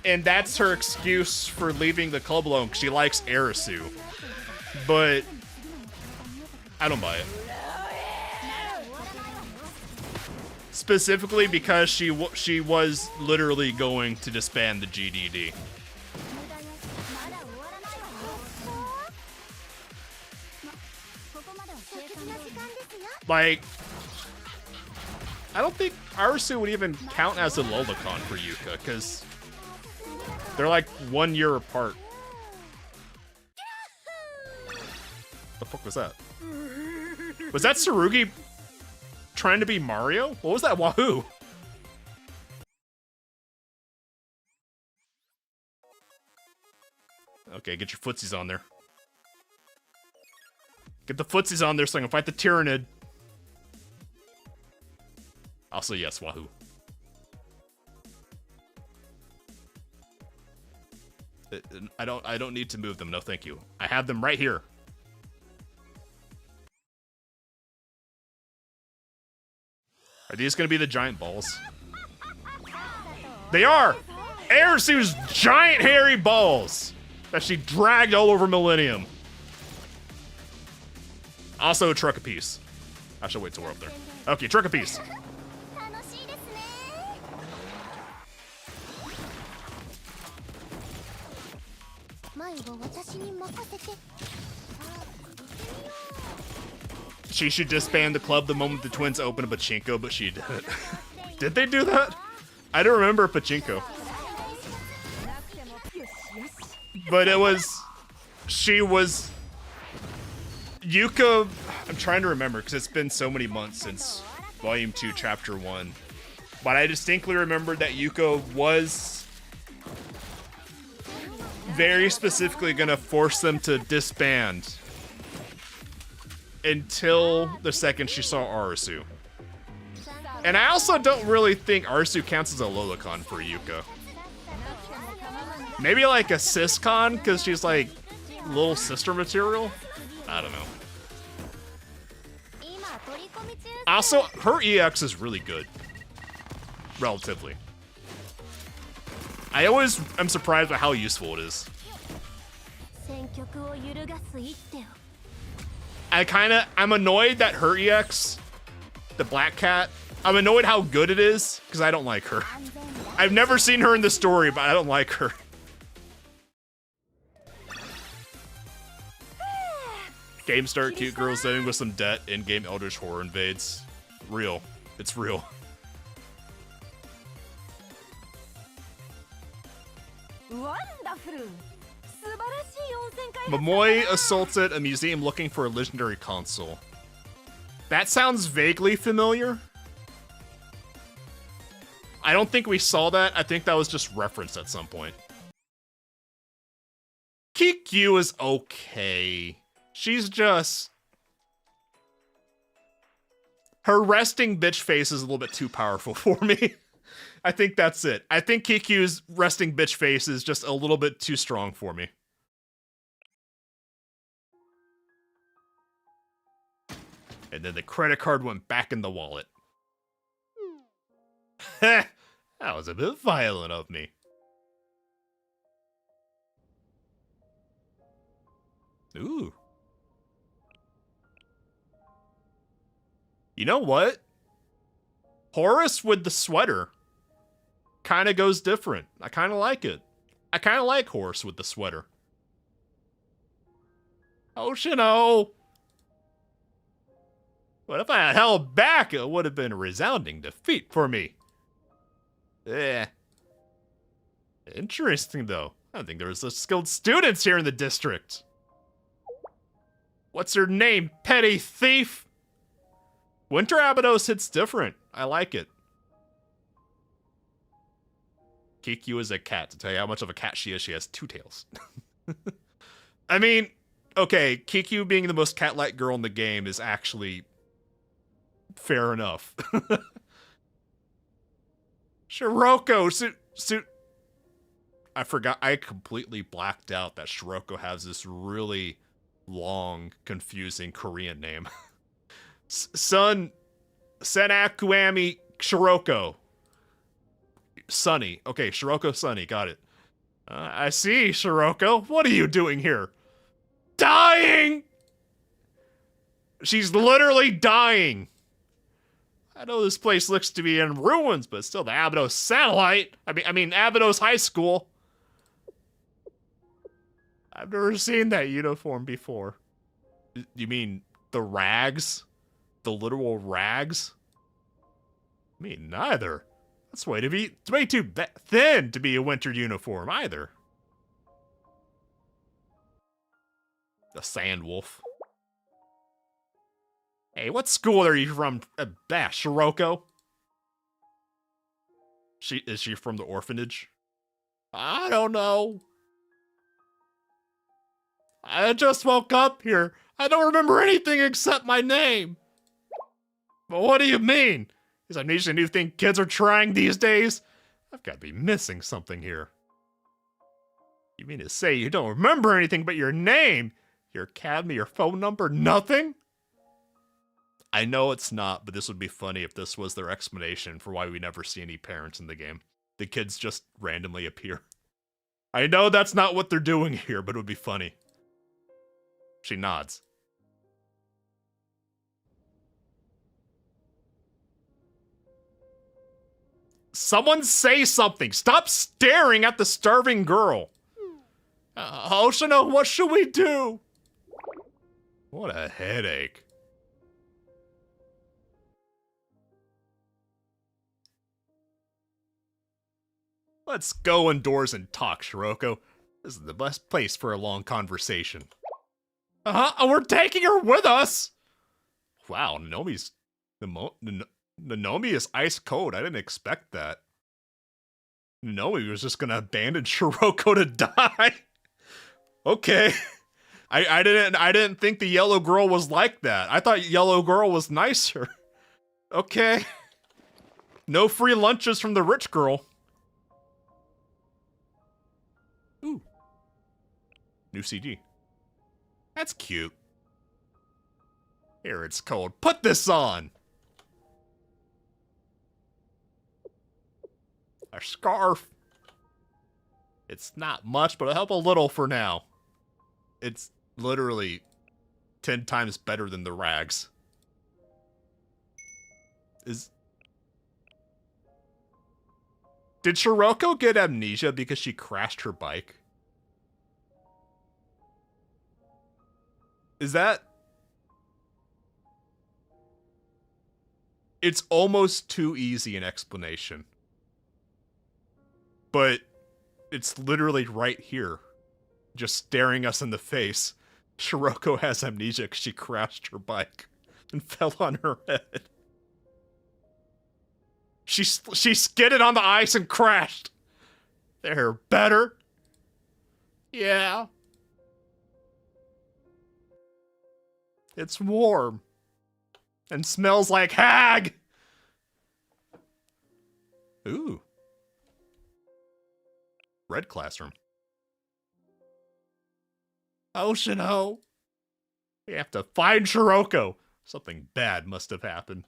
And that's her excuse for leaving the club alone, because she likes Arisu. But I don't buy it. Specifically because she was literally going to disband the GDD. Like, I don't think Arisu would even count as a lolicon for Yuka, because they're like 1 year apart. The fuck was that? Was that Tsurugi trying to be Mario? What was that Wahoo? Okay, get your footsies on there. Get the footsies on there so I can fight the Tyrannid. Also, yes, Wahoo. I don't need to move them. No, thank you. I have them right here. Are these gonna be the giant balls? They are! Arisu's giant hairy balls that she dragged all over Millennium. Also, truck a piece. I shall wait till we're up there. Okay, truck a piece. She should disband the club the moment the twins open a pachinko, but she didn't. Did they do that? I don't remember pachinko. But it was... She was... Yuka... I'm trying to remember, because it's been so many months since Volume 2, Chapter 1. But I distinctly remember that Yuka was... very specifically gonna force them to disband until the second she saw Arisu. And I also don't really think Arisu counts as a lolicon for Yuka. Maybe like a siscon, because she's like little sister material? I don't know. Also, her EX is really good. Relatively. I always am surprised by how useful it is. I'm annoyed that her EX, the Black Cat, I'm annoyed how good it is, because I don't like her. I've never seen her in the story, but I don't like her. Game start, cute girl sitting with some debt, in-game Eldritch Horror invades. Real. It's real. Momoe assaulted a museum looking for a legendary console. That sounds vaguely familiar. I don't think we saw that. I think that was just referenced at some point. Kikyu is okay. She's just Her resting bitch face is a little bit too powerful for me. I think that's it. I think Kikyu's resting bitch face is just a little bit too strong for me. And then the credit card went back in the wallet. That was a bit violent of me. Ooh. You know what? Horace with the sweater kind of goes different. I kind of like it. I kind of like Horace with the sweater. Oshino! But if I had held back, it would have been a resounding defeat for me. Interesting, though. I don't think there's skilled students here in the district. What's her name, petty thief? Winter Abydos hits different. I like it. Kikyu is a cat. To tell you how much of a cat she is, she has 2 tails. I mean, okay, Kikyu being the most cat-like girl in the game is actually fair enough. Shiroko, I forgot, I completely blacked out that Shiroko has this really long, confusing Korean name. Senakuami Shiroko. Sunny. Okay, Shiroko Sunny, got it. I see, Shiroko. What are you doing here? Dying! She's literally dying. I know this place looks to be in ruins, but still the Abydos satellite. I mean Abydos High School. I've never seen that uniform before. You mean the rags? The literal rags? Me neither. That's way too thin to be a winter uniform either. The Sand Wolf. Hey, what school are you from, Shiroko? Is she from the orphanage? I don't know. I just woke up here. I don't remember anything except my name. But what do you mean? Is amnesia a new thing kids are trying these days? I've got to be missing something here. You mean to say you don't remember anything but your name? Your academy, your phone number, nothing? I know it's not, but this would be funny if this was their explanation for why we never see any parents in the game. The kids just randomly appear. I know that's not what they're doing here, but it would be funny. She nods. Someone say something! Stop staring at the starving girl! Hoshino, what should we do? What a headache. Let's go indoors and talk, Shiroko. This is the best place for a long conversation. We're taking her with us! Wow, Nomi is ice cold. I didn't expect that. Nomi was just gonna abandon Shiroko to die. Okay. I didn't think the yellow girl was like that. I thought yellow girl was nicer. Okay. No free lunches from the rich girl. Ooh. New CG. That's cute. Here, it's cold. Put this on! A scarf. It's not much, but it'll help a little for now. It's literally 10 times better than the rags. Did Shiroko get amnesia because she crashed her bike? Is that... It's almost too easy an explanation. But it's literally right here. Just staring us in the face. Shiroko has amnesia because she crashed her bike and fell on her head. She skidded on the ice and crashed. They're better. Yeah. It's warm. and smells like hag. Ooh. Red classroom. Oshino. We have to find Shiroko. Something bad must have happened.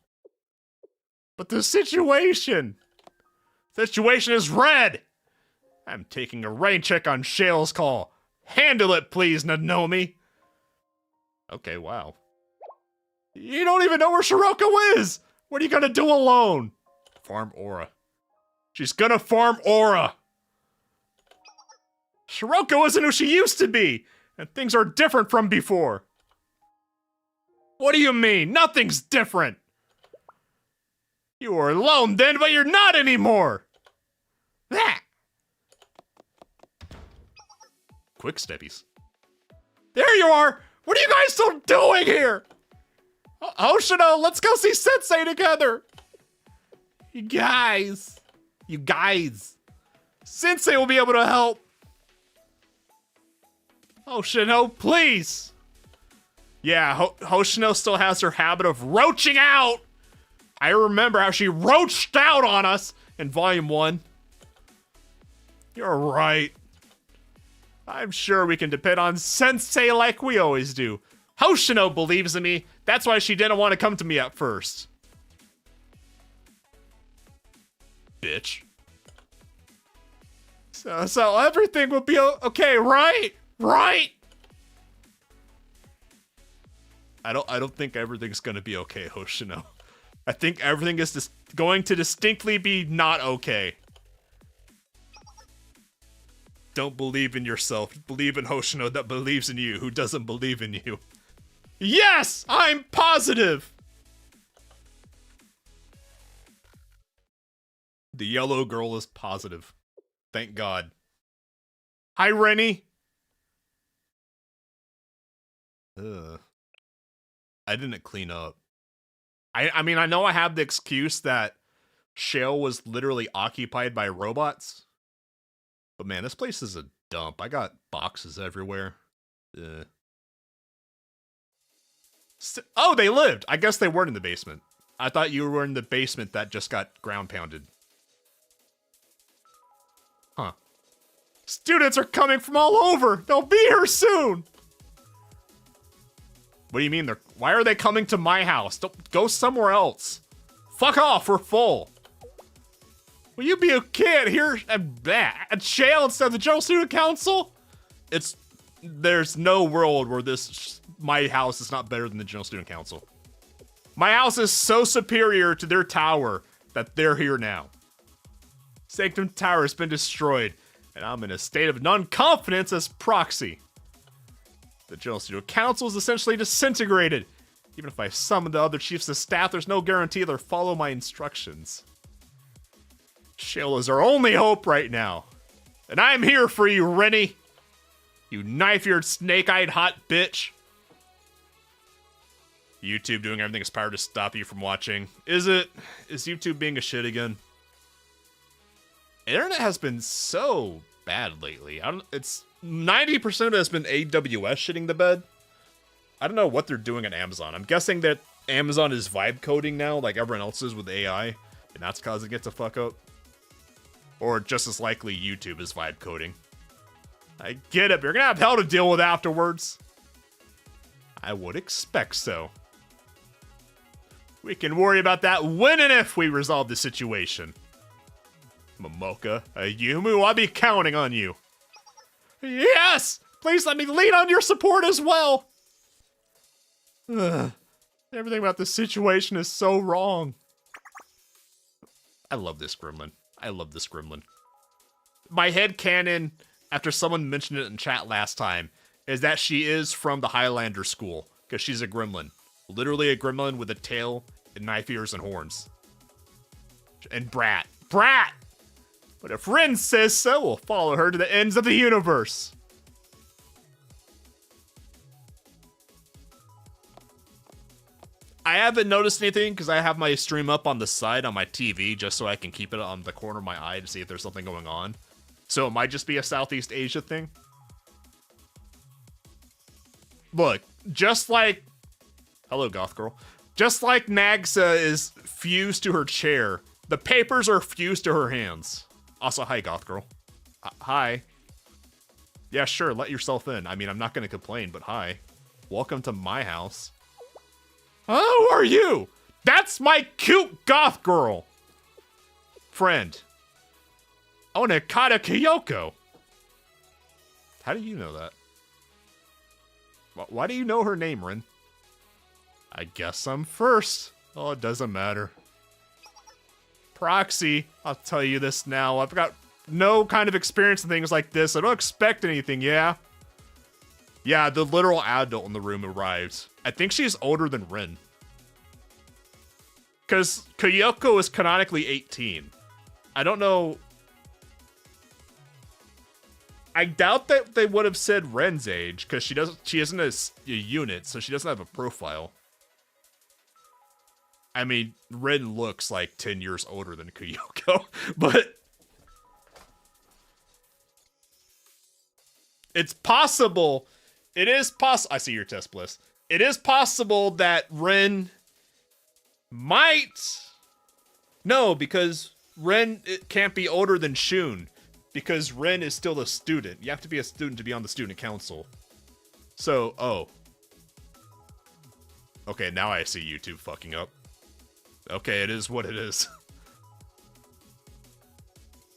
But the situation is red. I'm taking a rain check on Shale's call. Handle it, please, Nanomi. Okay, wow. You don't even know where Shiroko is. What are you gonna do alone? Farm Aura. She's gonna farm Aura. Shiroko isn't who she used to be, and things are different from before. What do you mean? Nothing's different. You were alone then, but you're not anymore. Ah. Quick steppies. There you are. What are you guys still doing here? Hoshino, let's go see Sensei together. You guys. Sensei will be able to help. Hoshino, please. Yeah, Hoshino still has her habit of roaching out. I remember how she roached out on us in Volume 1. You're right. I'm sure we can depend on Sensei like we always do. Hoshino believes in me. That's why she didn't want to come to me at first. Bitch. So everything will be okay, right? Right? I don't think everything's gonna be okay, Hoshino. I think everything is going to distinctly be not okay. Don't believe in yourself. Believe in Hoshino that believes in you, who doesn't believe in you. Yes! I'm positive! The yellow girl is positive. Thank God. Hi, Rennie. Ugh. I didn't clean up. I mean, I know I have the excuse that Shale was literally occupied by robots. But man, this place is a dump. I got boxes everywhere. Oh, they lived! I guess they weren't in the basement. I thought you were in the basement that just got ground pounded. Huh. Students are coming from all over! They'll be here soon! What do you mean why are they coming to my house? Don't go somewhere else. Fuck off, we're full. Will you be a kid here at Shale instead of the General Student Council? There's no world where my house is not better than the General Student Council. My house is so superior to their tower that they're here now. Sanctum Tower has been destroyed, and I'm in a state of non-confidence as proxy. The General Student Council is essentially disintegrated. Even if I summon the other chiefs of staff, there's no guarantee they'll follow my instructions. Shale is our only hope right now. And I'm here for you, Rennie. You knife-eared, snake-eyed hot bitch. YouTube doing everything in its power to stop you from watching. Is YouTube being a shit again? Internet has been so bad lately. It's 90% of it has been AWS shitting the bed. I don't know what they're doing at Amazon. I'm guessing that Amazon is vibe coding now, like everyone else is with AI, and that's causing it to fuck up. Or just as likely, YouTube is vibe coding. I get it, but you're gonna have hell to deal with afterwards. I would expect so. We can worry about that when and if we resolve the situation. Momoka, Ayumu, I'll be counting on you. Yes! Please let me lean on your support as well! Ugh. Everything about this situation is so wrong. I love this gremlin. I love this gremlin. My headcanon, after someone mentioned it in chat last time, is that she is from the Highlander school, because she's a gremlin. Literally a gremlin with a tail and knife ears and horns. And brat. Brat! But if Rin says so, we'll follow her to the ends of the universe. I haven't noticed anything because I have my stream up on the side on my TV just so I can keep it on the corner of my eye to see if there's something going on. So it might just be a Southeast Asia thing. Look, just like... Hello, Goth Girl. Just like Nagsa is fused to her chair, the papers are fused to her hands. Also, hi, goth girl. Hi. Yeah, sure, let yourself in. I mean, I'm not gonna complain, but hi. Welcome to my house. Oh, who are you? That's my cute goth girl. Friend. Oh, Nakata Kyoko. How do you know that? Why do you know her name, Rin? I guess I'm first. Oh, it doesn't matter. Proxy, I'll tell you this now. I've got no kind of experience in things like this. I don't expect anything, yeah? Yeah, the literal adult in the room arrives. I think she's older than Rin. Because Kyoko is canonically 18. I don't know. I doubt that they would have said Ren's age, because she isn't a unit, so she doesn't have a profile. I mean, Ren looks like 10 years older than Kyoko, but it's possible. It is possible. I see your test, Bliss. It is possible that Ren might. No, because Ren can't be older than Shun, because Ren is still a student. You have to be a student to be on the student council. So, oh. Okay, now I see YouTube fucking up. Okay, it is what it is.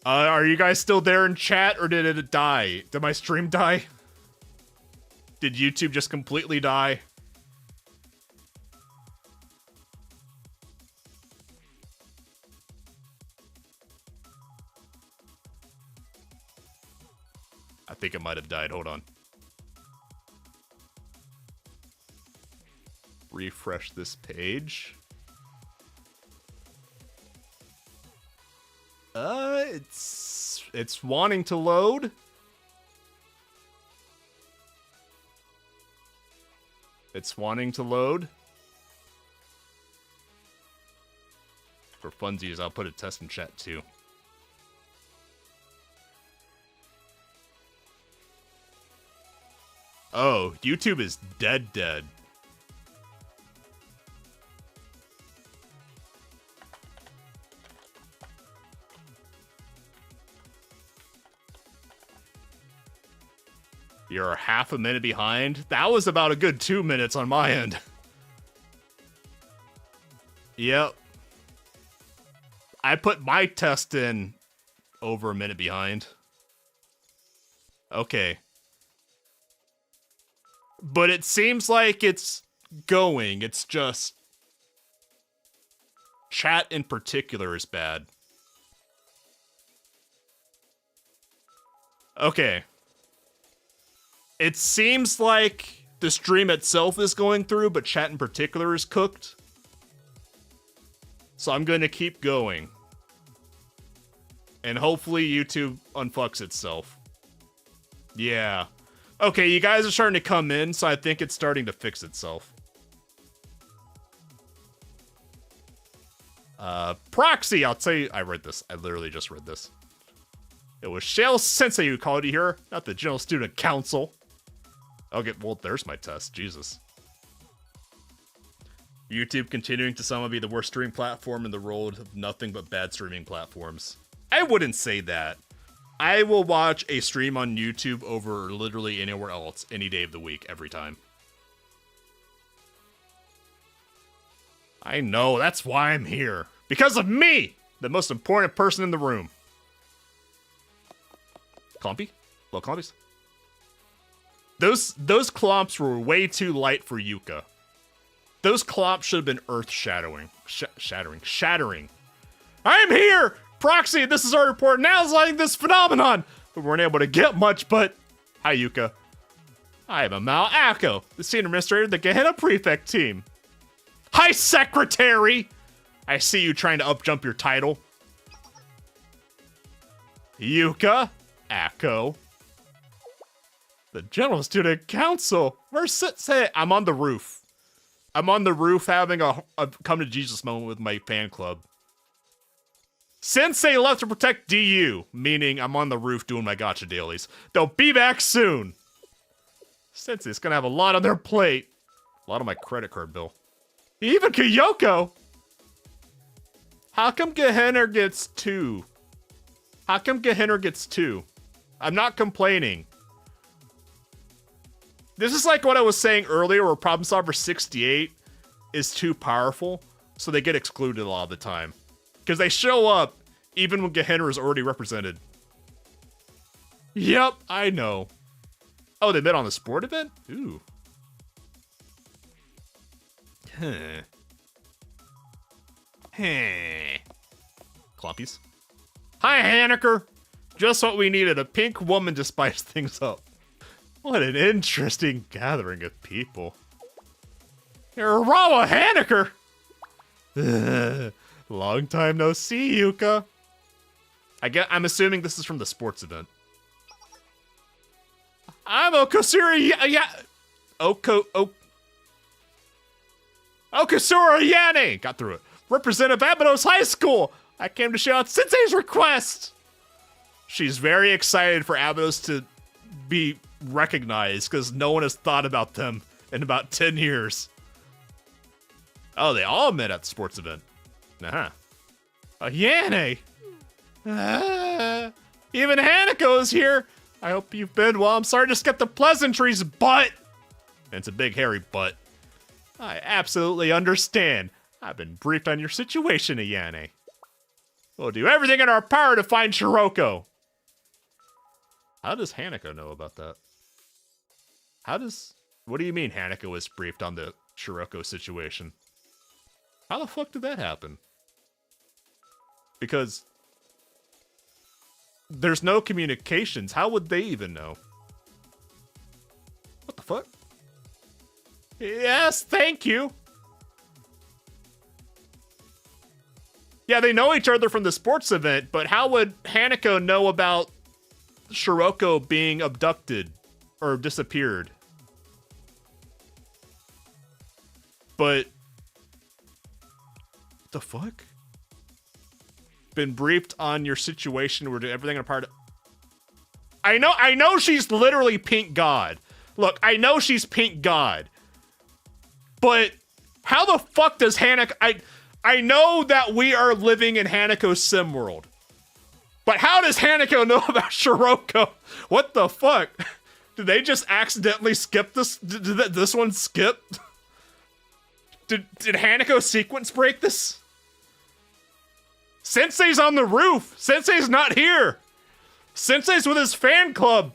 Are you guys still there in chat, or did it die? Did my stream die? Did YouTube just completely die? I think it might have died. Hold on. Refresh this page. It's wanting to load. It's wanting to load. For funsies, I'll put a test in chat too. Oh, YouTube is dead. You're half a minute behind. That was about a good 2 minutes on my end. Yep. I put my test in over a minute behind. Okay. But it seems like it's going. It's just chat in particular is bad. Okay. It seems like the stream itself is going through, but chat in particular is cooked. So I'm going to keep going. And hopefully YouTube unfucks itself. Yeah. Okay, you guys are starting to come in, so I think it's starting to fix itself. Proxy, I'll tell you, I read this. I literally just read this. It was Shale Sensei who called you here, not the General Student Council. Okay, well, there's my test. Jesus. YouTube continuing to somehow be the worst streaming platform in the world of nothing but bad streaming platforms. I wouldn't say that. I will watch a stream on YouTube over literally anywhere else any day of the week, every time. I know, that's why I'm here. Because of me! The most important person in the room. Clumpy? Little Clumpies? Those clomps were way too light for Yuka. Those clomps should have been earth-shattering. Shattering. I'm here! Proxy, this is our report. Now it's like this phenomenon. We weren't able to get much, but... Hi, Yuka. I am Amao Ako, the senior administrator of the Gehenna Prefect team. Hi, secretary! I see you trying to upjump your title. Yuka, Ako. The General Student Council. Where's Sensei? I'm on the roof. I'm on the roof having a come to Jesus moment with my fan club. Sensei left to protect DU, meaning I'm on the roof doing my gacha dailies. They'll be back soon. Sensei's gonna have a lot on their plate. A lot on my credit card bill. Even Kyoko! How come Gehenna gets 2? How come Gehenna gets 2? I'm not complaining. This is like what I was saying earlier where Problem Solver 68 is too powerful, so they get excluded a lot of the time. Because they show up even when Gehenna is already represented. Yep, I know. Oh, they met on the sport event? Ooh. Huh. Clompies. Hi, Haneker. Just what we needed, a pink woman to spice things up. What an interesting gathering of people. Rawa Haneker! Long time no see, Yuka. I'm assuming this is from the sports event. I'm Okasura Okasura Yane! Got through it. Representative Abydos High School! I came to shout out Sensei's request! She's very excited for Abydos to be recognized because no one has thought about them in about 10 years. Oh, they all met at the sports event. Uh-huh. Yane! Even Hanako is here! I hope you've been well. I'm sorry to skip the pleasantries, but... And it's a big hairy butt. I absolutely understand. I've been briefed on your situation, Ayane. We'll do everything in our power to find Shiroko. How does Hanako know about that? What do you mean Hanako was briefed on the Shiroko situation? How the fuck did that happen? Because there's no communications. How would they even know? What the fuck? Yes, thank you. Yeah, they know each other from the sports event, but how would Hanako know about Shiroko being abducted or disappeared? But what the fuck? Been briefed on your situation. We're doing everything in a part of... I know she's literally Pink God. Look, I know she's Pink God. But how the fuck does Hanako... I know that we are living in Hanako's sim world. But how does Hanako know about Shiroko? What the fuck? Did they just accidentally skip this? Did this one skip? Did Hanako sequence break this? Sensei's on the roof. Sensei's not here. Sensei's with his fan club.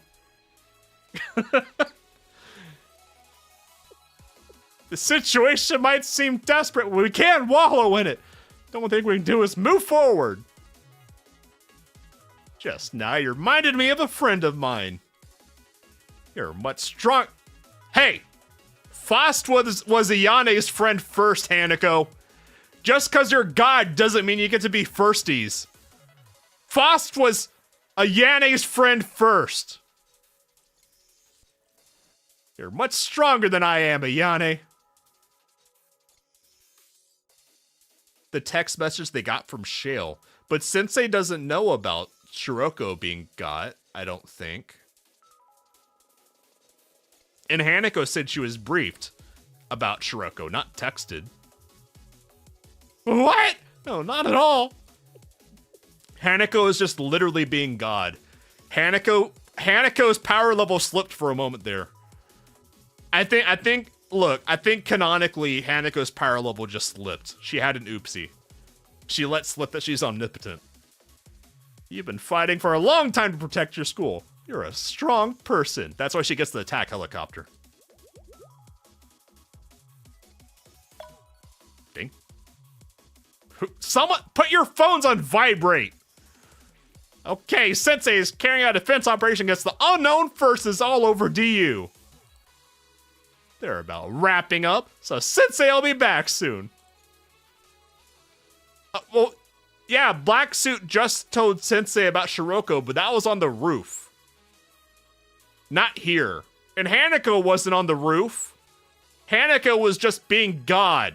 The situation might seem desperate, but we can't wallow in it. The only thing we can do is move forward. Just now, you reminded me of a friend of mine. You're much strong. Hey, Faust was Ayane's friend first, Hanako. Just because you're God doesn't mean you get to be firsties. Faust was Ayane's friend first. You're much stronger than I am, Ayane. The text message they got from Shale. But Sensei doesn't know about Shiroko being got, I don't think. And Hanako said she was briefed about Shiroko, not texted. What? No, not at all. Hanako is just literally being God. Hanako's power level slipped for a moment there. I think canonically Hanako's power level just slipped. She had an oopsie. She let slip that she's omnipotent. You've been fighting for a long time to protect your school. You're a strong person. That's why she gets the attack helicopter. Ding. Someone put your phones on vibrate. Okay, Sensei is carrying out a defense operation against the unknown forces all over DU. They're about wrapping up, so Sensei will be back soon. Well, yeah, Black Suit just told Sensei about Shiroko, but that was on the roof. Not here. And Hanako wasn't on the roof. Hanako was just being God.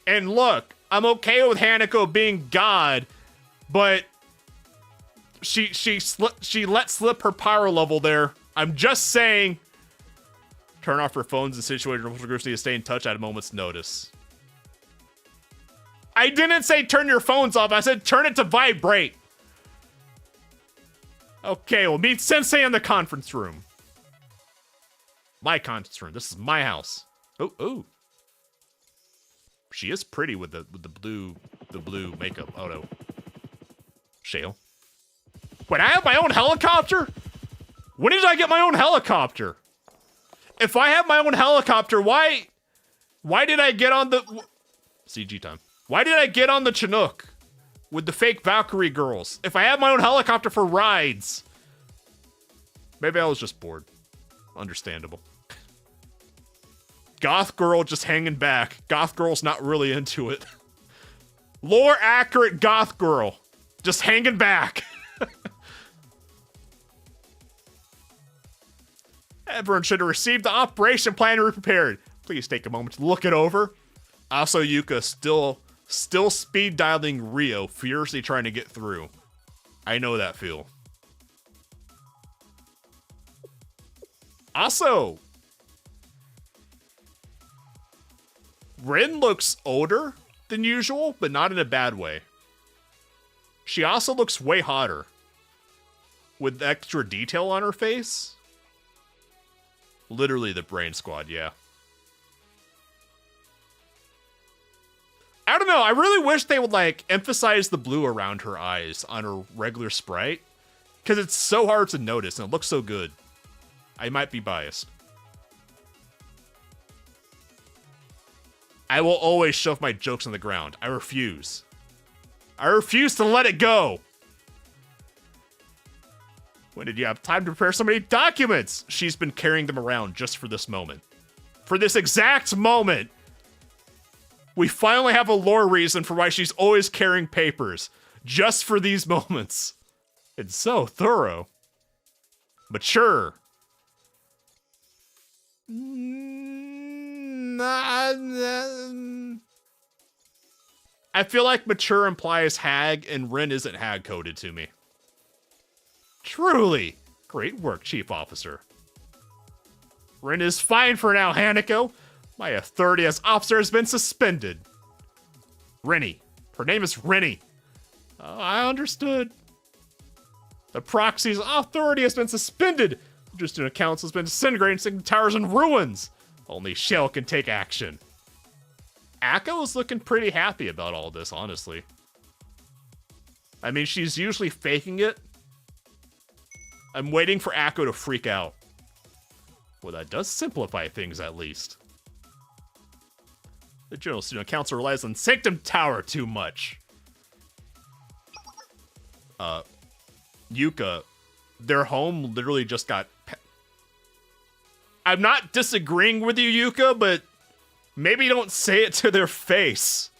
And look, I'm okay with Hanako being God, but she let slip her power level there. I'm just saying, turn off her phones in situations where groups need to stay in touch at a moment's notice. I didn't say turn your phones off. I said turn it to vibrate. Okay, we'll meet Sensei in the conference room. My conference room. This is my house. Oh, oh. She is pretty with the blue makeup. Oh no. Shale. Wait, I have my own helicopter? When did I get my own helicopter? If I have my own helicopter, why did I get on the CG time? Why did I get on the Chinook with the fake Valkyrie girls? If I have my own helicopter for rides. Maybe I was just bored. Understandable. Goth girl just hanging back. Goth girl's not really into it. Lore accurate goth girl. Just hanging back. Everyone should have received the operation plan and be prepared. Please take a moment to look it over. Also, Yuka still speed dialing Rio, furiously trying to get through. I know that feel. Also, Rin looks older than usual, but not in a bad way. She also looks way hotter. With extra detail on her face. Literally the brain squad, yeah. I don't know, I really wish they would, like, emphasize the blue around her eyes on her regular sprite. Because it's so hard to notice, and it looks so good. I might be biased. I will always shove my jokes on the ground. I refuse. I refuse to let it go. When did you have time to prepare so many documents? She's been carrying them around just for this moment. For this exact moment. We finally have a lore reason for why she's always carrying papers. Just for these moments. It's so thorough. Mature. I feel like mature implies hag, and Rin isn't hag coded to me. Truly. Great work, Chief Officer. Rin is fine for now, Hanako. My authority as officer has been suspended. Rennie. Her name is Rennie. Oh, I understood. The proxy's authority has been suspended. Just an accounts has been disintegrating, sinking towers in ruins. Only Shell can take action. Akko is looking pretty happy about all this, honestly. I mean, she's usually faking it. I'm waiting for Akko to freak out. Well, that does simplify things, at least. The General Student Council relies on Sanctum Tower too much. Yuka, their home literally just got... I'm not disagreeing with you, Yuka, but maybe don't say it to their face.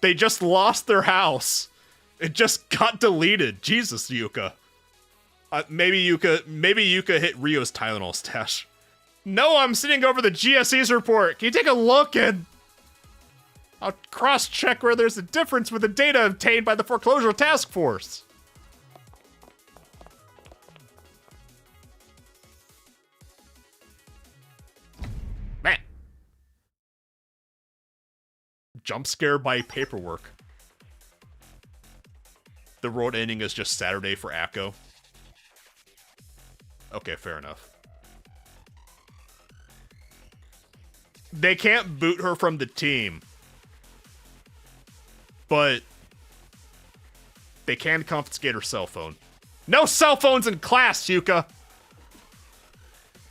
They just lost their house. It just got deleted. Jesus, Yuka. Maybe Yuka hit Rio's Tylenol stash. No, I'm sitting over the GSE's report. Can you take a look and... I'll cross-check where there's a difference with the data obtained by the foreclosure task force. Man. Jump scare by paperwork. The world ending is just Saturday for Akko. Okay, fair enough. They can't boot her from the team. But they can confiscate her cell phone. No cell phones in class, Yuka!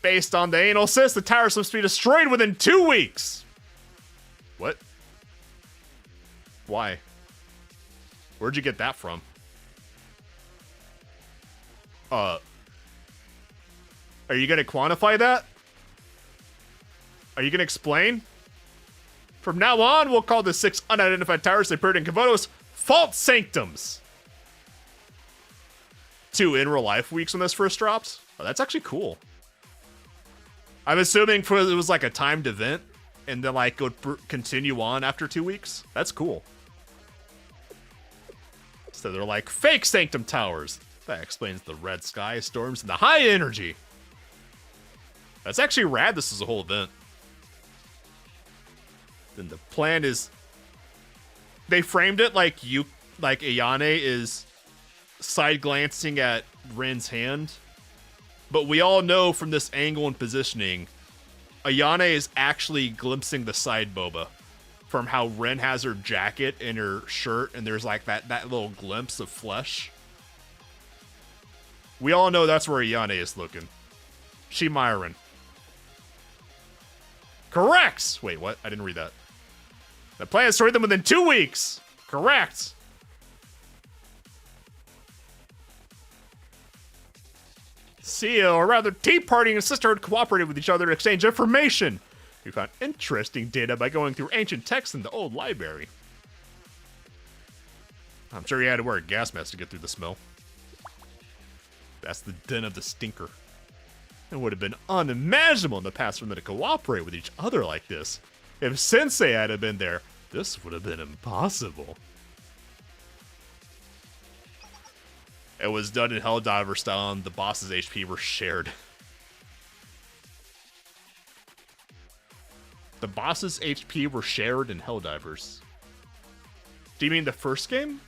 Based on the anal cyst, the tower is supposed to be destroyed within 2 weeks! What? Why? Where'd you get that from? Are you gonna quantify that? Are you gonna explain? From now on, we'll call the 6 unidentified towers they buried in Komodo's Fault Sanctums. 2 in real life weeks when this first drops. Oh, that's actually cool. I'm assuming it was like a timed event and then like would continue on after 2 weeks. That's cool. So they're like fake Sanctum towers. That explains the red sky, storms, and the high energy. That's actually rad. This is a whole event. Then the plan is... They framed it like Ayane is side glancing at Rin's hand, but we all know from this angle and positioning, Ayane is actually glimpsing the side boba from how Rin has her jacket and her shirt, and there's like that little glimpse of flesh. We all know that's where Ayane is looking. She Myron. Correct! Wait, what? I didn't read that. The plan is to read them within 2 weeks. Correct. Sia, or rather Tea Party and Sisterhood cooperated with each other to exchange information. We found interesting data by going through ancient texts in the old library. I'm sure you had to wear a gas mask to get through the smell. That's the den of the stinker. It would have been unimaginable in the past for them to cooperate with each other like this. If Sensei had been there, this would have been impossible. It was done in Helldiver style and the boss's HP were shared. The boss's HP were shared in Helldivers. Do you mean the first game?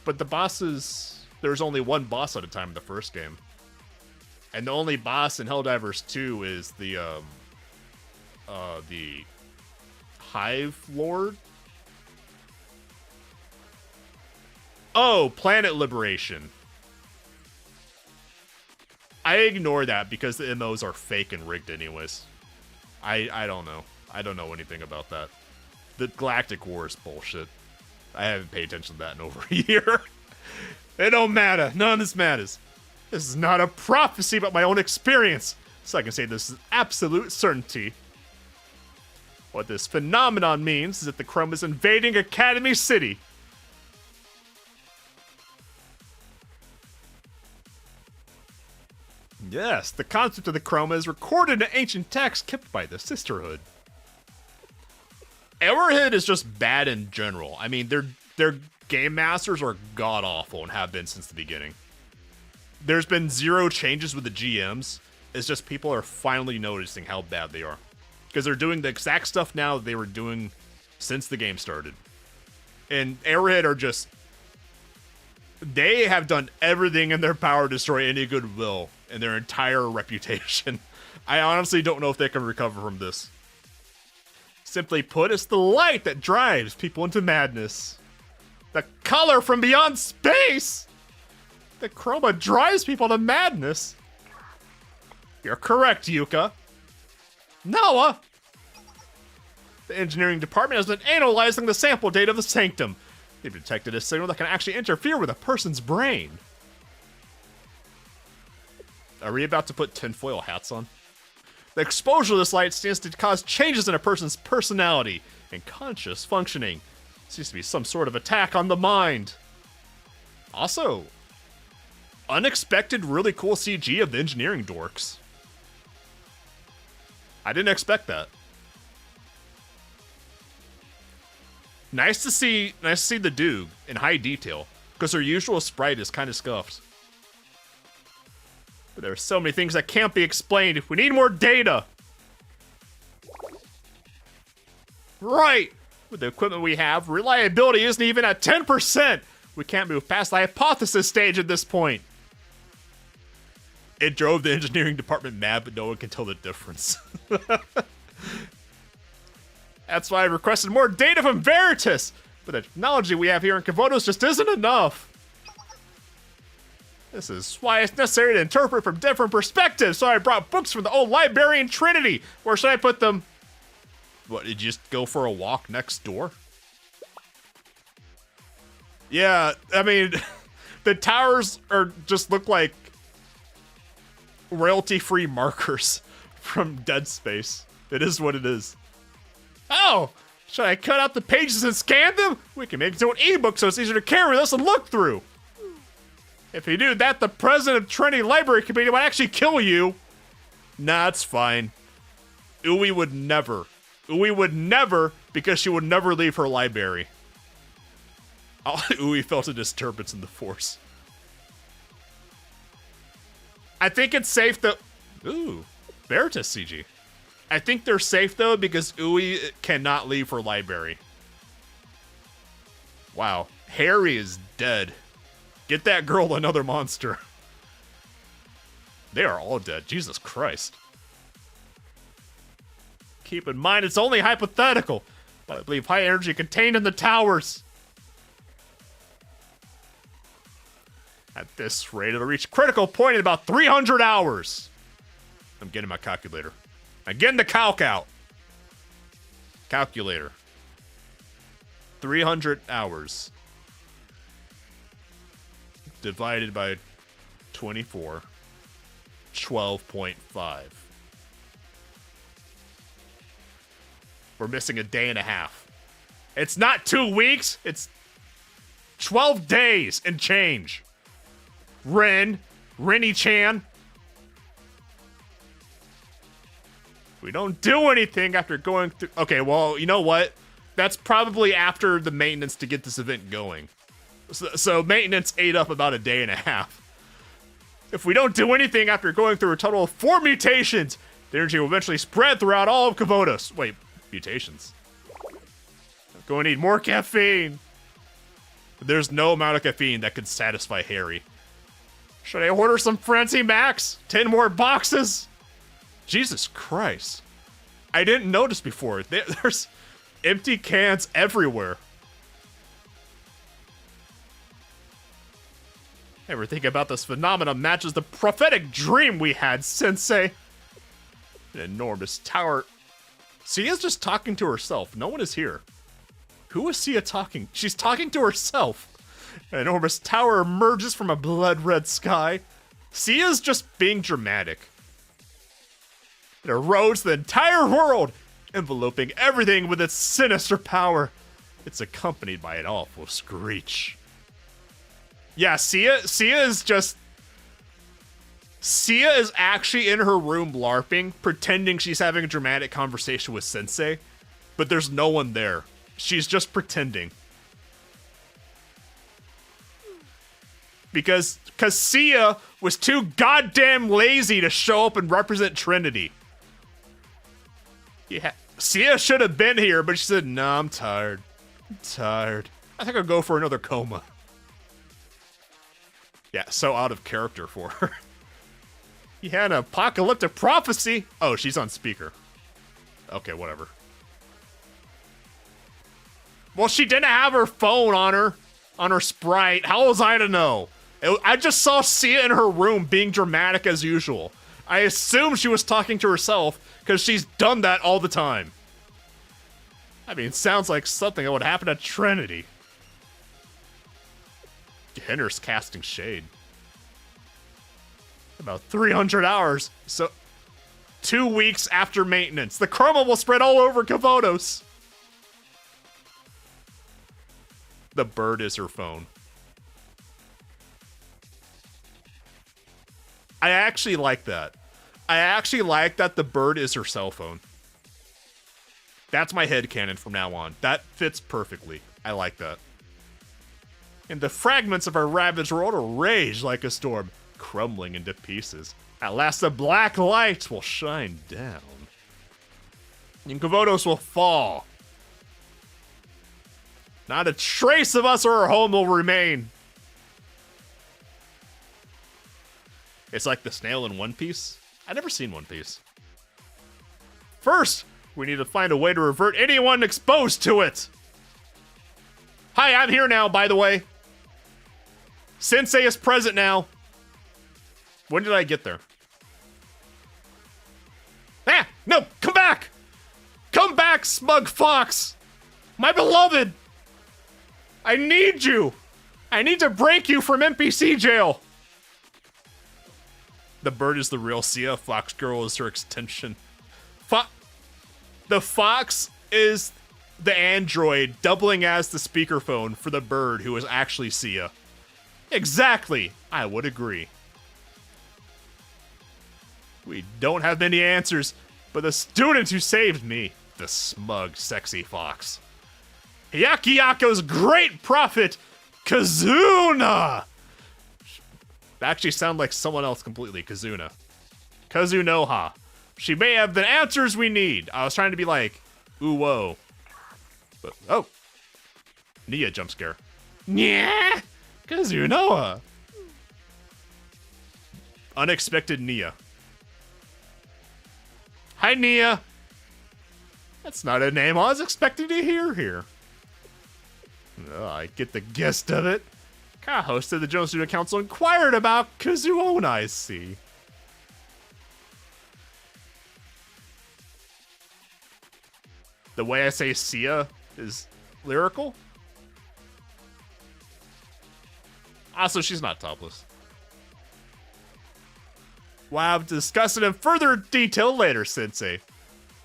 But the bosses... There was only one boss at a time in the first game. And the only boss in Helldivers 2 is the Hive Lord? Oh, Planet Liberation. I ignore that because the MOs are fake and rigged anyways. I don't know. I don't know anything about that. The Galactic War is bullshit. I haven't paid attention to that in over a year. It don't matter. None of this matters. This is not a prophecy but my own experience. So I can say this is absolute certainty. What this phenomenon means is that the Chrome is invading Academy City. Yes, the concept of the Chroma is recorded in ancient texts kept by the Sisterhood. Arrowhead is just bad in general. I mean, their game masters are god-awful and have been since the beginning. There's been zero changes with the GMs. It's just people are finally noticing how bad they are. Because they're doing the exact stuff now that they were doing since the game started. And Arrowhead are just... They have done everything in their power to destroy any goodwill in their entire reputation. I honestly don't know if they can recover from this. Simply put, it's the light that drives people into madness. The color from beyond space! The chroma drives people to madness. You're correct, Yuka. Noah! The engineering department has been analyzing the sample data of the sanctum. They've detected a signal that can actually interfere with a person's brain. Are we about to put tinfoil hats on? The exposure of this light stands to cause changes in a person's personality and conscious functioning. Seems to be some sort of attack on the mind. Also, unexpected really cool CG of the engineering dorks. I didn't expect that. Nice to see the Doog in high detail, because her usual sprite is kind of scuffed. But there are so many things that can't be explained. We need more data. Right. With the equipment we have, reliability isn't even at 10%. We can't move past the hypothesis stage at this point. It drove the engineering department mad, but no one can tell the difference. That's why I requested more data from Veritas. But the technology we have here in Kavotos just isn't enough. This is why it's necessary to interpret from different perspectives. So I brought books from the old library in Trinity. Where should I put them? What, did you just go for a walk next door? Yeah, I mean, the towers are just look like royalty-free markers from Dead Space. It is what it is. Oh, should I cut out the pages and scan them? We can make it into an ebook so it's easier to carry with us and look through. If you do that, the president of Trinity Library Committee might actually kill you. Nah, it's fine. Ui would never. Ui would never, because she would never leave her library. Ui felt a disturbance in the force. I think it's safe though. Ooh, Veritas CG. I think they're safe though because Ui cannot leave her library. Wow. Harry is dead. Get that girl another monster. They are all dead. Jesus Christ. Keep in mind, it's only hypothetical, but I believe high energy contained in the towers. At this rate, it'll reach critical point in about 300 hours. I'm getting my calculator. I'm getting the calc out. Calculator. 300 hours. Divided by 24. 12.5. We're missing a day and a half. It's not 2 weeks. It's 12 days and change. Rennie-chan. We don't do anything after going through... Okay, well, you know what? That's probably after the maintenance to get this event going. So maintenance ate up about a day and a half. If we don't do anything after going through a total of 4 mutations, the energy will eventually spread throughout all of Kavotos. Wait, mutations? I'm going to need more caffeine. There's no amount of caffeine that could satisfy Harry. Should I order some Frenzy Max? 10 more boxes? Jesus Christ. I didn't notice before. There's empty cans everywhere. Ever think about this phenomenon matches the prophetic dream we had, Sensei? An enormous tower. Sia's just talking to herself. No one is here. Who is Sia talking? She's talking to herself. An enormous tower emerges from a blood-red sky. Sia's just being dramatic. It erodes the entire world, enveloping everything with its sinister power. It's accompanied by an awful screech. Yeah, Sia is just... Sia is actually in her room LARPing, pretending she's having a dramatic conversation with Sensei, but there's no one there. She's just pretending. Because Sia was too goddamn lazy to show up and represent Trinity. Yeah, Sia should have been here, but she said, "Nah, I'm tired. I'm tired. I think I'll go for another coma." Yeah, so out of character for her. He had an apocalyptic prophecy. Oh, she's on speaker. Okay, whatever. Well, she didn't have her phone on her sprite. How was I to know? I just saw Sia in her room being dramatic as usual. I assume she was talking to herself because she's done that all the time. I mean, it sounds like something that would happen to Trinity. Henner's casting shade. About 300 hours, so 2 weeks after maintenance. The chroma will spread all over Kavotos. The bird is her phone. I actually like that. I actually like that the bird is her cell phone. That's my headcanon from now on. That fits perfectly. I like that. And the fragments of our ravaged world will rage like a storm, crumbling into pieces. At last the black light will shine down. And Kavotos will fall. Not a trace of us or our home will remain. It's like the snail in One Piece. I've never seen One Piece. First, we need to find a way to revert anyone exposed to it. Hi, I'm here now, by the way. Sensei is present now. When did I get there? Ah! No! Come back! Come back, smug fox! My beloved! I need you! I need to break you from NPC jail! The bird is the real Sia. Fox Girl is her extension. The fox is the android doubling as the speakerphone for the bird who is actually Sia. Exactly! I would agree. We don't have many answers, but the student who saved me, the smug, sexy fox. Hyakuyako's great prophet, Kazuna! That actually sounds like someone else completely, Kazuna. Kazunoha. She may have the answers we need. I was trying to be like, ooh, whoa. But, oh. Nia jump scare. Yeah, Kazunoa. Unexpected Nia. Hi, Nia. That's not a name I was expecting to hear here. Oh, I get the gist of it. Co-host of the Jones Student Council inquired about Kazuona, I see. The way I say Sia is lyrical. Also, she's not topless. We'll have to discuss it in further detail later, Sensei.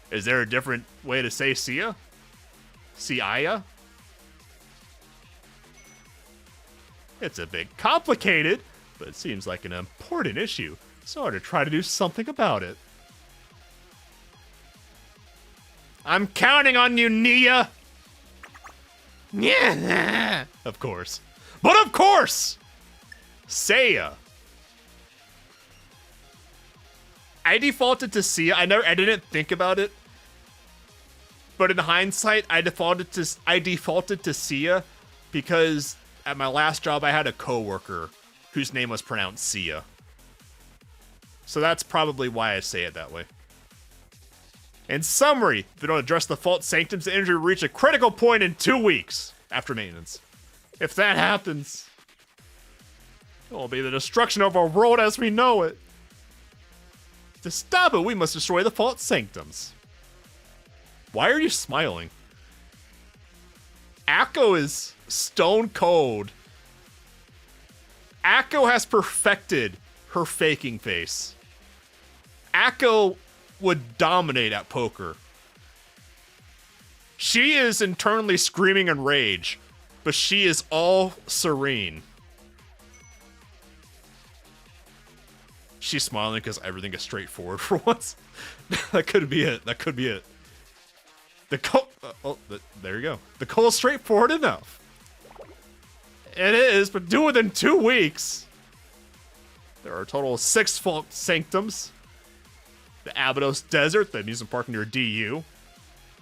Is there a different way to say Sia? Sia? It's a bit complicated, but it seems like an important issue, so I ought to try to do something about it. I'm counting on you, Nia! Yeah, of course. But of course! Seiya. I defaulted to Sia. I didn't think about it. But in hindsight, I defaulted to Sia because at my last job I had a coworker whose name was pronounced Sia. So that's probably why I say it that way. In summary, if we don't address the fault sanctums, the injury will reach a critical point in 2 weeks after maintenance. If that happens, it will be the destruction of our world as we know it. To stop it, we must destroy the fault sanctums. Why are you smiling? Akko is stone cold. Akko has perfected her faking face. Akko would dominate at poker. She is internally screaming in rage, but she is all serene. She's smiling because everything is straightforward for once. That could be it. That could be it. There you go. The goal is straightforward enough. It is, but do it in 2 weeks. There are a total of 6 fault sanctums. The Abydos Desert, the amusement park near DU.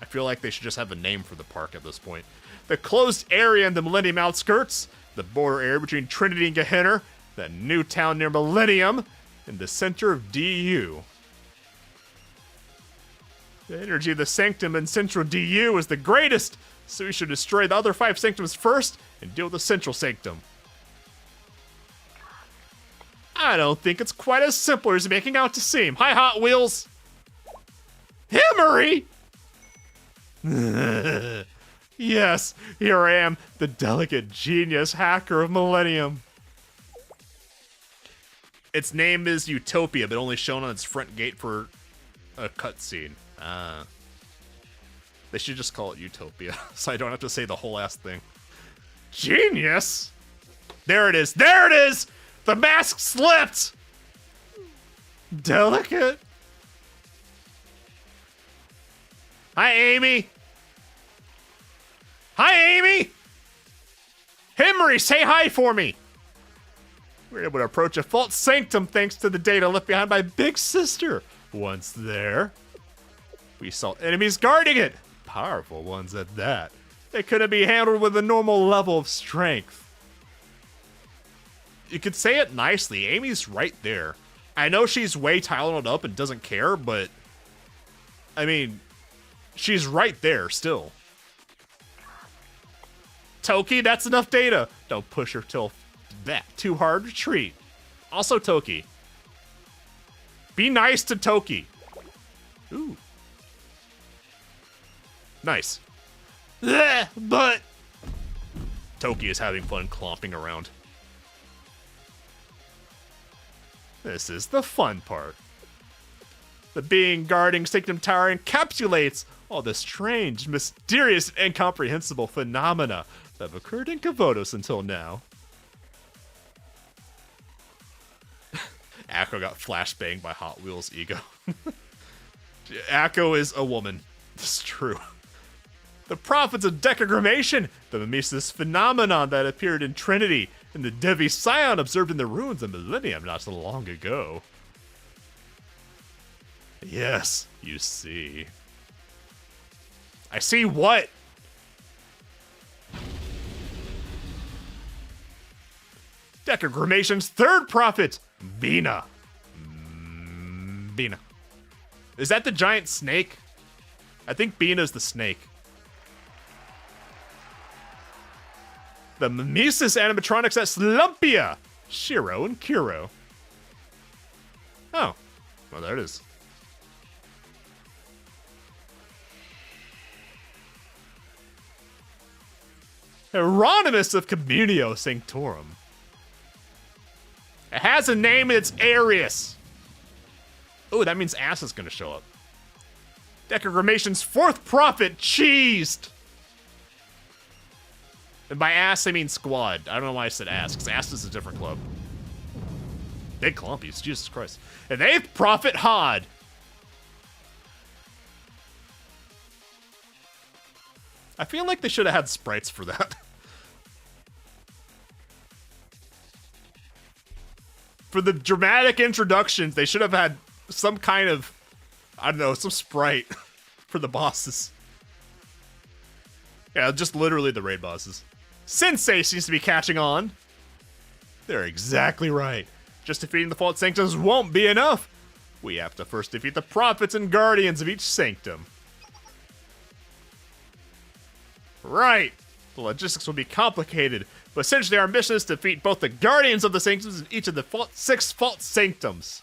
I feel like they should just have a name for the park at this point. The closed area in the Millennium outskirts. The border area between Trinity and Gehenna. The new town near Millennium. In the center of DU. The energy of the sanctum in central DU is the greatest, so we should destroy the other 5 sanctums first and deal with the central sanctum. I don't think it's quite as simple as making out to seem. Hi, Hot Wheels! Himmery! Yes, here I am, the delicate genius hacker of Millennium. Its name is Utopia, but only shown on its front gate for a cutscene. They should just call it Utopia, so I don't have to say the whole ass thing. Genius! There it is! There it is! The mask slipped! Delicate? Hi, Amy! Hi, Amy! Himmery, say hi for me! We were able to approach a fault sanctum thanks to the data left behind by Big Sister. Once there, we saw enemies guarding it. Powerful ones at that. They couldn't be handled with a normal level of strength. You could say it nicely. Amy's right there. I know she's way talented up and doesn't care, but I mean, she's right there still. Toki, that's enough data. Don't push her till that too hard. Retreat. Also Toki. Be nice to Toki. Ooh. Nice. But Toki is having fun clomping around. This is the fun part. The being guarding Sanctum Tower encapsulates all the strange, mysterious, and incomprehensible phenomena that have occurred in Kavodos until now. Akko got flashbanged by Hot Wheels ego. Akko is a woman. It's true. The prophets of decagrammation, the mimesis phenomenon that appeared in Trinity, and the Devi Scion observed in the ruins of Millennium not so long ago. Yes, you see. I see what? Decagrammation's third prophet, Vina. Vina. Is that the giant snake? I think Bina's the snake. The Mimesis animatronics at Slumpia, Shiro and Kuro. Oh, well, there it is. Hieronymus of Communio Sanctorum. It has a name and it's Arius. Oh, that means Ass is gonna show up. Decagrammation's fourth prophet, Cheesed. And by Ass, I mean squad. I don't know why I said Ass, because Ass is a different club. Big clumpies, Jesus Christ. And eighth prophet, Hod. I feel like they should have had sprites for that. For the dramatic introductions, they should have had some kind of, I don't know, some sprite for the bosses. Yeah, just literally the raid bosses. Sensei seems to be catching on. They're exactly right. Just defeating the Vault Sanctums won't be enough. We have to first defeat the prophets and guardians of each sanctum. Right. The logistics will be complicated, but essentially our mission is to defeat both the guardians of the sanctums and each of the 6 Vault Sanctums.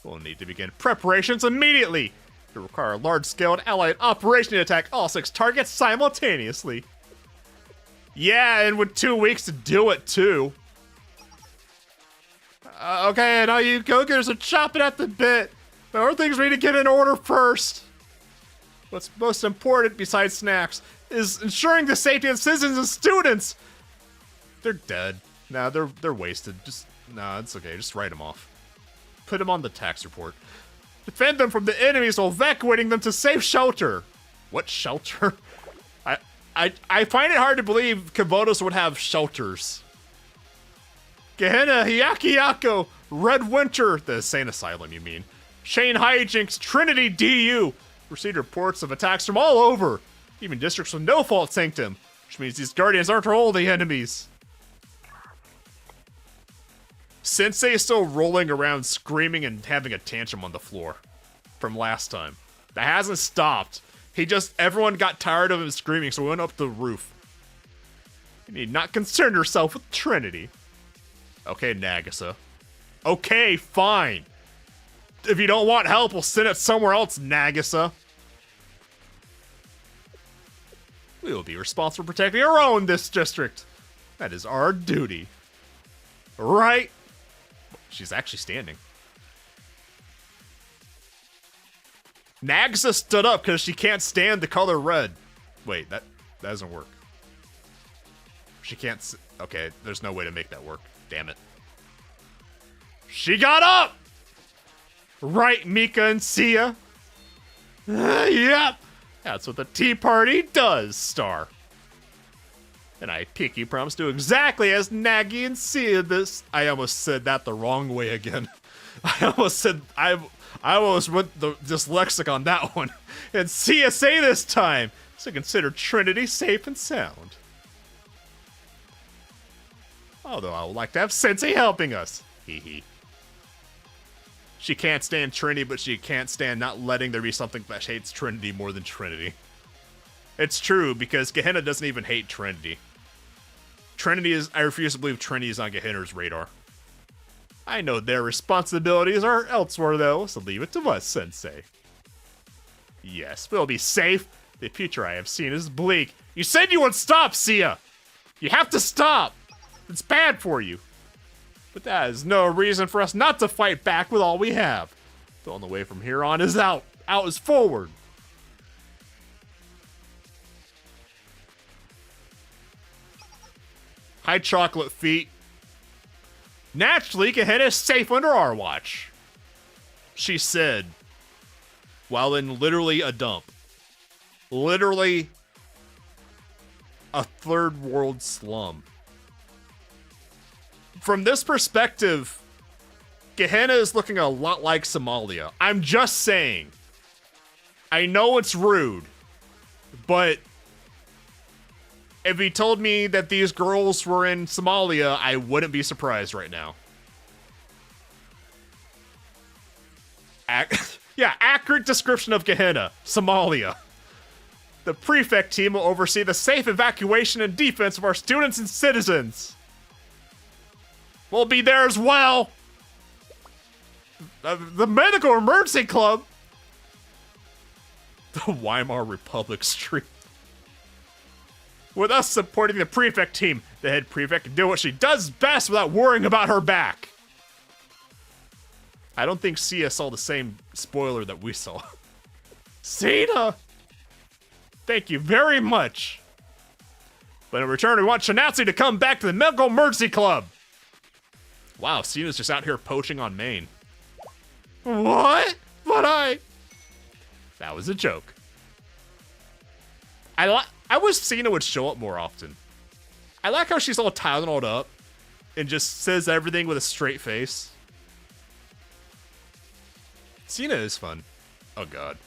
We'll need to begin preparations immediately. It will require a large-scale allied operation to attack all 6 targets simultaneously. Yeah, and with 2 weeks to do it, too. Okay, now you go-getters are chopping at the bit. There are things we need to get in order first. What's most important, besides snacks, is ensuring the safety of citizens and students. They're dead. Nah, they're wasted. Nah, it's okay. Just write them off. Put them on the tax report. Defend them from the enemies while evacuating them to safe shelter. What shelter? I find it hard to believe Kibotos would have shelters. Gehenna, Hyakuyaku, Red Winter, the insane asylum, you mean. Shane Hijinks, Trinity DU. Received reports of attacks from all over, even districts with no Vault Sanctum, which means these guardians aren't our only enemies. Sensei is still rolling around screaming and having a tantrum on the floor from last time. That hasn't stopped. Everyone got tired of him screaming, so we went up the roof. You need not concern yourself with Trinity. Okay, Nagisa. Okay, fine. If you don't want help, we'll send it somewhere else, Nagisa. We will be responsible for protecting our own this district. That is our duty. Right? She's actually standing. Nagisa stood up because she can't stand the color red. Wait, that doesn't work. She can't... Okay, there's no way to make that work. Damn it. She got up! Right, Mika and Sia? Yep! That's what the Tea Party does, Star. And I pinky promise to do exactly as Nagi and Sia this... I almost said that the wrong way again. I almost went the dyslexic on that one. And Sia say this time, so consider Trinity safe and sound. Although I would like to have Sensei helping us. Hee hee. She can't stand Trinity, but she can't stand not letting there be something that hates Trinity more than Trinity. It's true, because Gehenna doesn't even hate Trinity. I refuse to believe Trinity is on Gehenna's radar. I know their responsibilities are elsewhere, though, so leave it to us, Sensei. Yes, we'll be safe. The future I have seen is bleak. You said you would stop, Sia! You have to stop! It's bad for you. But that is no reason for us not to fight back with all we have. The only way from here on is out. Out is forward. Hi, Chocolate Feet. Naturally, Gehenna is safe under our watch, she said, while in literally a dump. Literally a third world slum. From this perspective, Gehenna is looking a lot like Somalia. I'm just saying. I know it's rude, but If he told me that these girls were in Somalia, I wouldn't be surprised right now. Yeah, accurate description of Gehenna, Somalia. The prefect team will oversee the safe evacuation and defense of our students and citizens. We'll be there as well. The Medical Emergency Club. The Weimar Republic Street. With us supporting the prefect team, the head prefect can do what she does best without worrying about her back. I don't think Sia saw the same spoiler that we saw. Sina! Thank you very much. But in return, we want Shinatsu to come back to the Medical Emergency Club. Wow, Sina's just out here poaching on Maine. What? But That was a joke. I wish Sina would show up more often. I like how she's all Tylenold up and just says everything with a straight face. Sina is fun. Oh god.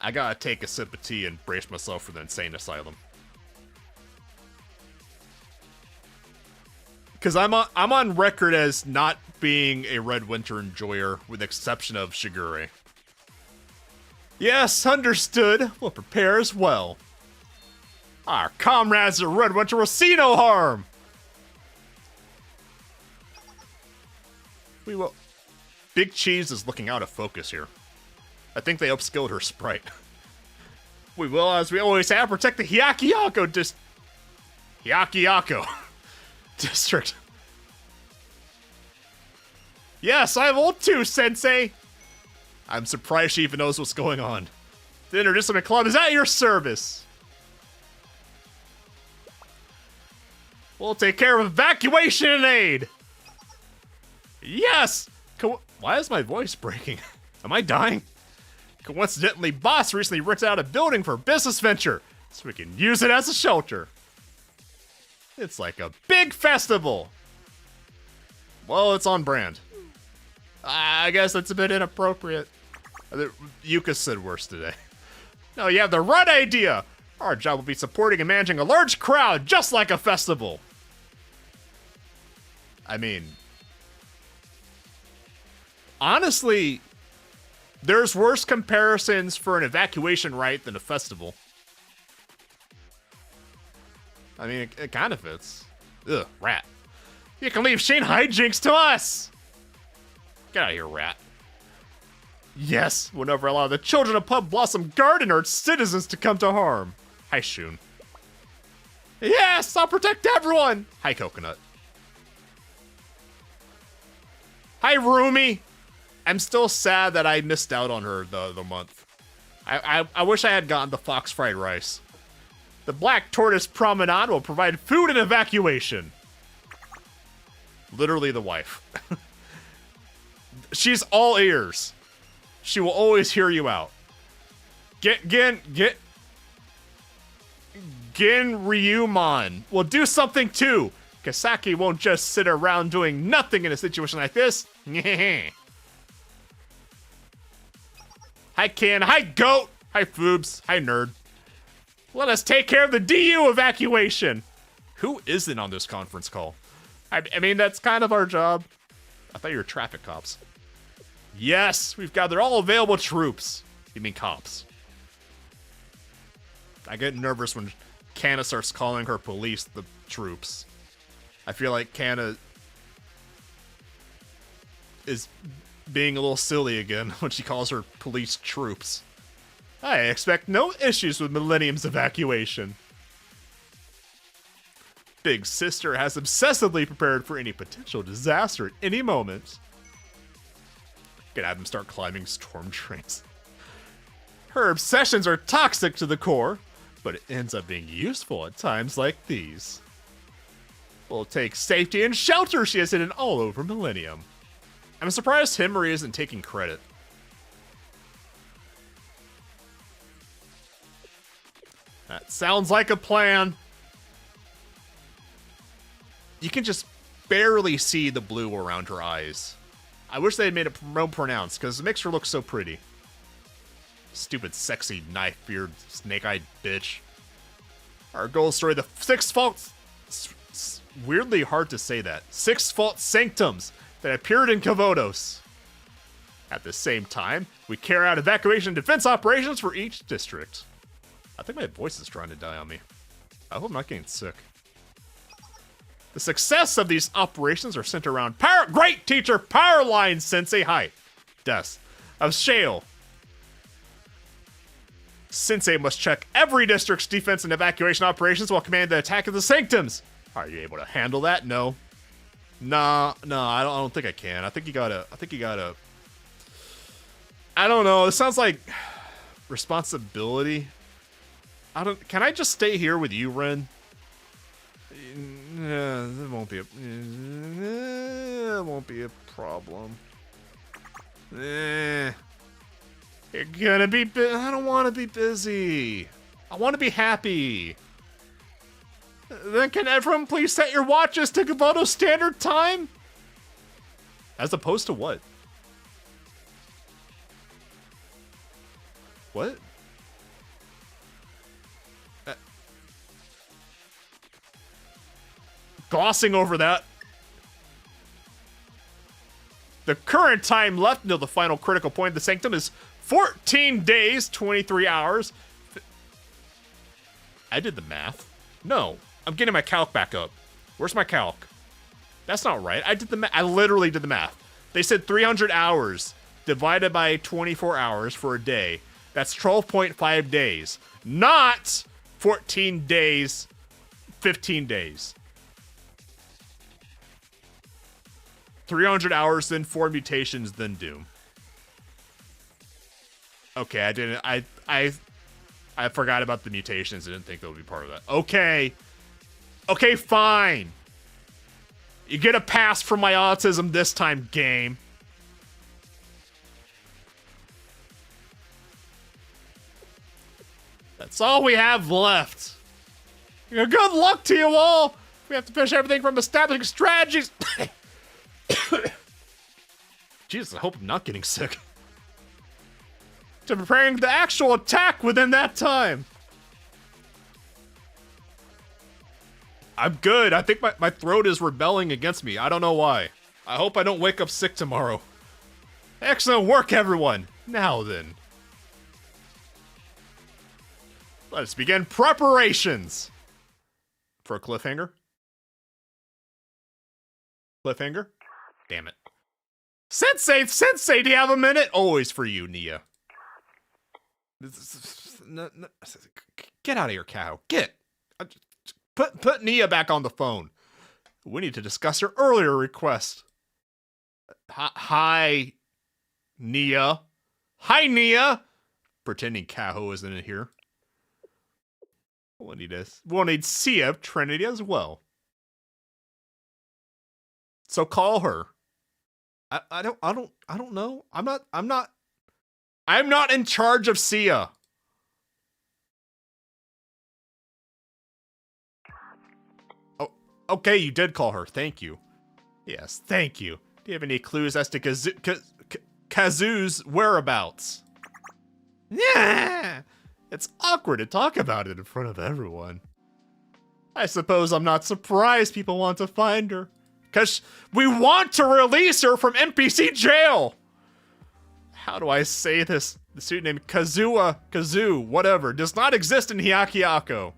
I gotta take a sip of tea and brace myself for the insane asylum. Because I'm on record as not being a Red Winter enjoyer, with the exception of Shigure. Yes, understood. We'll prepare as well. Our comrades at Red Winter will see no harm. We will. Big Cheese is looking out of focus here. I think they upskilled her sprite. We will, as we always have, protect the Hyakiyako district. Yes, I will too, Sensei. I'm surprised she even knows what's going on. The Interdisciplinary Club is at your service. We'll take care of evacuation and aid. Yes! Why is my voice breaking? Am I dying? Coincidentally, Boss recently rented out a building for a business venture, so we can use it as a shelter. It's like a big festival. Well, it's on brand. I guess that's a bit inappropriate. Yuka said worse today. No, you have the right idea. Our job will be supporting and managing a large crowd, just like a festival. I mean, honestly, there's worse comparisons for an evacuation rite than a festival. I mean, it kind of fits. Ugh, rat. You can leave Shane hijinks to us! Get out of here, rat. Yes, we'll never allow the children of Pub Blossom Garden or its citizens to come to harm. Hi, Shun. Yes, I'll protect everyone! Hi, Coconut. Hi, Rumi! I'm still sad that I missed out on her the month. I wish I had gotten the fox fried rice. The Black Tortoise Promenade will provide food and evacuation. Literally the wife. She's all ears. She will always hear you out. Gin Ryumon will do something too. Kasaki won't just sit around doing nothing in a situation like this. Hi, Ken. Hi, Goat. Hi, Foobs. Hi, Nerd. Let us take care of the DU evacuation. Who isn't on this conference call? I mean, that's kind of our job. I thought you were traffic cops. Yes, we've gathered all available troops. You mean cops. I get nervous when Kana starts calling her police the troops. I feel like Kana is being a little silly again when she calls her police troops. I expect no issues with Millennium's evacuation. Big Sister has obsessively prepared for any potential disaster at any moment. Gonna have them start climbing storm trains. Her obsessions are toxic to the core, but it ends up being useful at times like these. We'll take safety and shelter she has hidden all over Millennium. I'm surprised Himari isn't taking credit. That sounds like a plan. You can just barely see the blue around her eyes. I wish they had made it more pronounced, because it makes her look so pretty. Stupid, sexy, knife-beard, snake-eyed bitch. Our goal is to destroy the 6 false... Weirdly hard to say that. 6 false sanctums that appeared in Kavodos. At the same time, we carry out evacuation and defense operations for each district. I think my voice is trying to die on me. I hope I'm not getting sick. The success of these operations are centered around Great Teacher Powerlines Sensei Height. Des. Of Shale. Sensei must check every district's defense and evacuation operations while commanding the attack of the sanctums. Are you able to handle that? No. Nah, I don't think I can. I think you gotta. I don't know. It sounds like responsibility. Can I just stay here with you, Ren? Yeah, it won't be a problem. You're gonna be I don't want to be busy. I want to be happy. Then can everyone please set your watches to Kavodo Standard Time? As opposed to what? What? Glossing over that. The current time left until the final critical point of the sanctum is 14 days, 23 hours. I did the math. No, I'm getting my calc back up. Where's my calc? That's not right. I literally did the math. They said 300 hours divided by 24 hours for a day. That's 12.5 days. Not 14 days, 15 days. 300 hours, then 4 mutations, then Doom. Okay, I didn't. I forgot about the mutations. I didn't think that would be part of that. Okay. Okay, fine. You get a pass for my autism this time, game. That's all we have left. Good luck to you all. We have to finish everything from establishing strategies. Jesus, I hope I'm not getting sick. To preparing the actual attack within that time. I'm good. I think my throat is rebelling against me. I don't know why. I hope I don't wake up sick tomorrow. Excellent work, everyone. Now then. Let's begin preparations. For a cliffhanger? Cliffhanger? Damn it. Sensei, do you have a minute? Always for you, Nia. Get out of here, cow. Get. Put Nia back on the phone. We need to discuss her earlier request. Hi, Nia. Hi, Nia. Pretending Kaho isn't in here. We'll need Sia of Trinity as well. So call her. I don't know. I'm not in charge of Sia. Oh, okay, you did call her. Thank you. Yes, thank you. Do you have any clues as to Kazu's whereabouts? Yeah, it's awkward to talk about it in front of everyone. I suppose I'm not surprised people want to find her. Because we want to release her from NPC jail! How do I say this? The pseudonym Kazoo, whatever, does not exist in Hyakuako.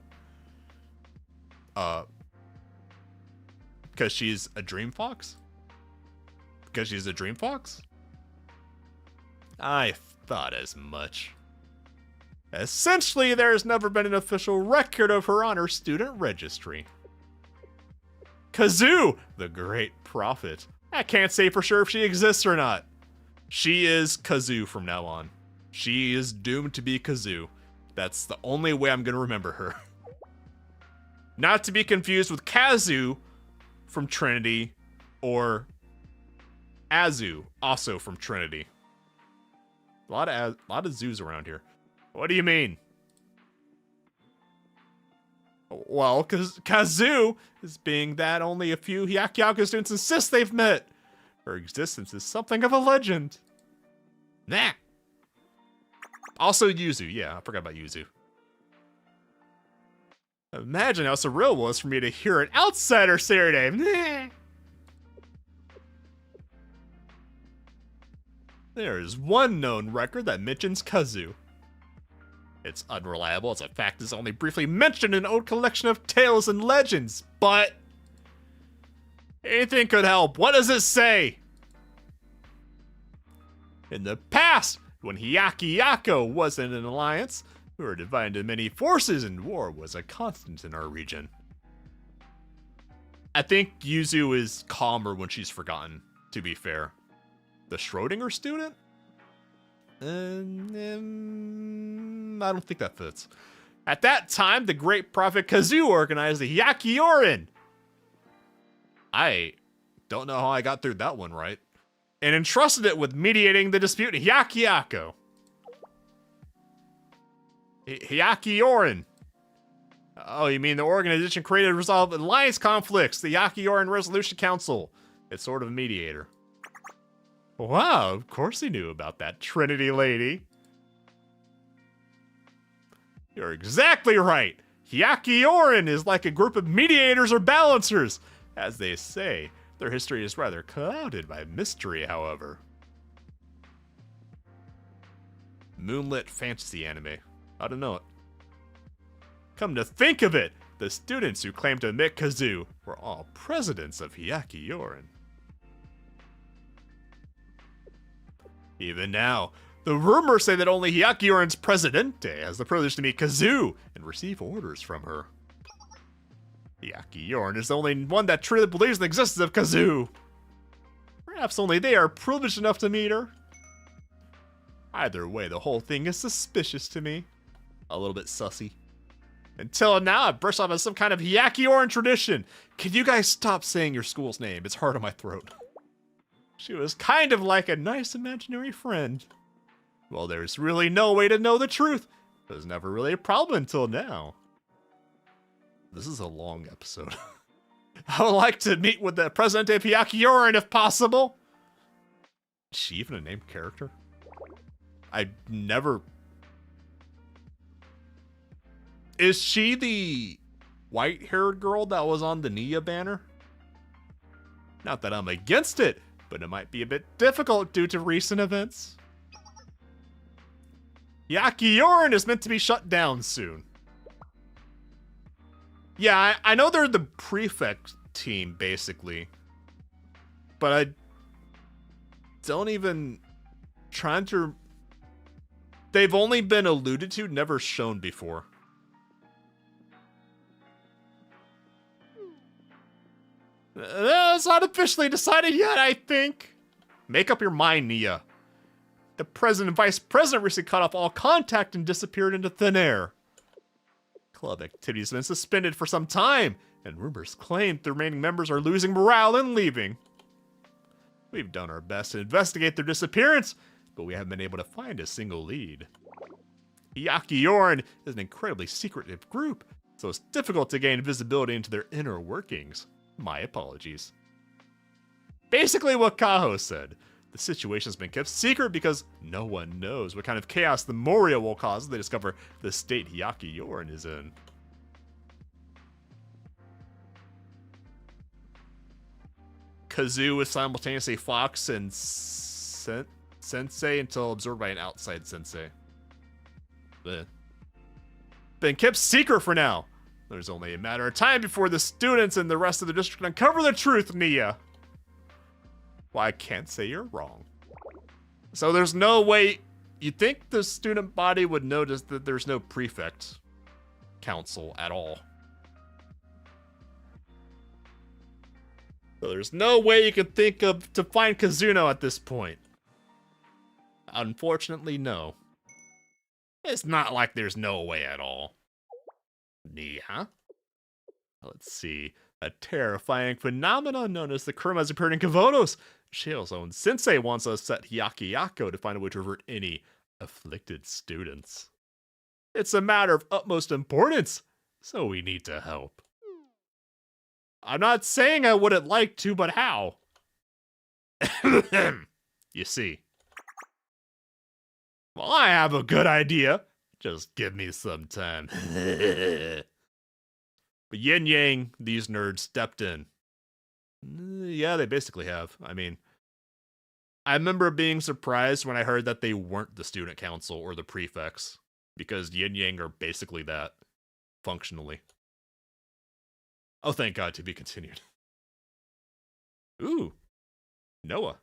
Because she's a dream fox? Because she's a dream fox? I thought as much. Essentially, there has never been an official record of her on her student registry. Kazoo, the great prophet. I can't say for sure if she exists or not. She is Kazoo from now on. She is doomed to be Kazoo. That's the only way I'm gonna remember her. Not to be confused with Kazu from Trinity or Azu, also from Trinity. A lot of zoos around here. What do you mean? Well, because Kazoo is being that only a few Hyakuako students insist they've met. Her existence is something of a legend. Nah. Also Yuzu. Yeah, I forgot about Yuzu. Imagine how surreal it was for me to hear an outsider say her name. There is one known record that mentions Kazoo. It's unreliable as a fact is only briefly mentioned in an old collection of tales and legends, but anything could help. What does it say? In the past, when Hyakko was in an alliance, we were divided into many forces and war was a constant in our region. I think Yuzu is calmer when she's forgotten, to be fair. The Schrodinger student? I don't think that fits. At that time, the great prophet Kazoo organized the Hyakiorin. I don't know how I got through that one right. And entrusted it with mediating the dispute in Hyakko. Hyakiorin. Oh, you mean the organization created to resolve alliance conflicts, the Hyakiorin Resolution Council. It's sort of a mediator. Wow, of course he knew about that Trinity lady. You're exactly right. Hyakiorin is like a group of mediators or balancers. As they say, their history is rather clouded by mystery, however. Moonlit fantasy anime. I don't know it. Come to think of it, the students who claimed to admit Kazoo were all presidents of Hyakiorin. Even now, the rumors say that only Hyakiorin's presidente has the privilege to meet Kazoo and receive orders from her. Hyakiorin is the only one that truly believes in the existence of Kazoo. Perhaps only they are privileged enough to meet her. Either way, the whole thing is suspicious to me. A little bit sussy. Until now, I brushed off as some kind of Hyakiorin tradition. Can you guys stop saying your school's name? It's hard on my throat. She was kind of like a nice imaginary friend. Well, there's really no way to know the truth. It was never really a problem until now. This is a long episode. I would like to meet with the president of Hyakiorin if possible. Is she even a named character? I never... Is she the white-haired girl that was on the Nia banner? Not that I'm against it, but it might be a bit difficult due to recent events. Hyakiorin is meant to be shut down soon. Yeah, I know they're the prefect team, basically. But I don't even... Trying to... They've only been alluded to, never shown before. It's not officially decided yet, I think. Make up your mind, Nia. The president and vice president recently cut off all contact and disappeared into thin air. Club activities have been suspended for some time, and rumors claim the remaining members are losing morale and leaving. We've done our best to investigate their disappearance, but we haven't been able to find a single lead. Hyakiorin is an incredibly secretive group, so it's difficult to gain visibility into their inner workings. My apologies. Basically what Kaho said. The situation's been kept secret because no one knows what kind of chaos the Moria will cause if they discover the state Hyakiorin is in. Kazoo is simultaneously Fox and Sensei until absorbed by an outside Sensei. Been kept secret for now. There's only a matter of time before the students and the rest of the district uncover the truth, Nia. Well, I can't say you're wrong. So there's no way... You'd think the student body would notice that there's no prefect council at all. So there's no way you could think of to find Kazuno at this point. Unfortunately, no. It's not like there's no way at all. Nia? Let's see. A terrifying phenomenon known as the Kurma has appeared in Kavonos. Shale's own sensei wants us to set Hyakko to find a way to avert any afflicted students. It's a matter of utmost importance, so we need to help. I'm not saying I wouldn't like to, but how? You see. Well, I have a good idea. Just give me some time. But Yin Yang, these nerds stepped in. Yeah, they basically have. I mean, I remember being surprised when I heard that they weren't the student council or the prefects, because Yin Yang are basically that, functionally. Oh, thank God, to be continued. Ooh, Noah.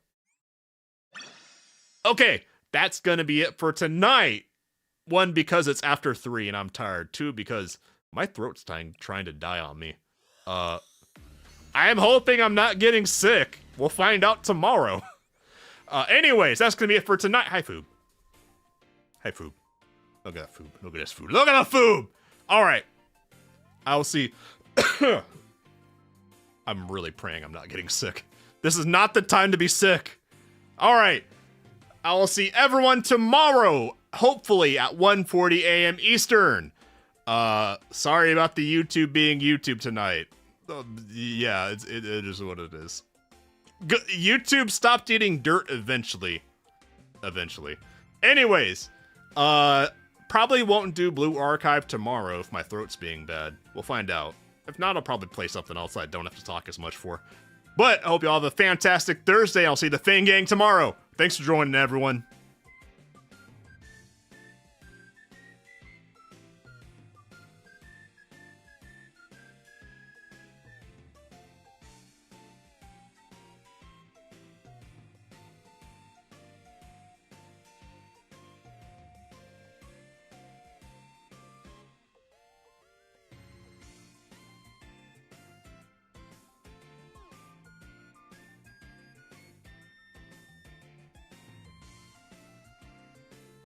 Okay, that's gonna be it for tonight. 1, because it's after 3 and I'm tired. 2, because my throat's trying to die on me. I am hoping I'm not getting sick. We'll find out tomorrow. Anyways, that's gonna be it for tonight. Hi, Foob. Hi, Foob. Look at that Foob. Look at this food. Look at the Foob! Alright. I'll see. I'm really praying I'm not getting sick. This is not the time to be sick. Alright. I will see everyone tomorrow, hopefully at 1:40 a.m. Eastern. Sorry about the YouTube being YouTube tonight. Yeah, it is what it is. YouTube stopped eating dirt eventually. Anyways, probably won't do Blue Archive tomorrow if my throat's being bad. We'll find out. If not, I'll probably play something else I don't have to talk as much for. But I hope you all have a fantastic Thursday. I'll see the Fang Gang tomorrow. Thanks for joining, everyone.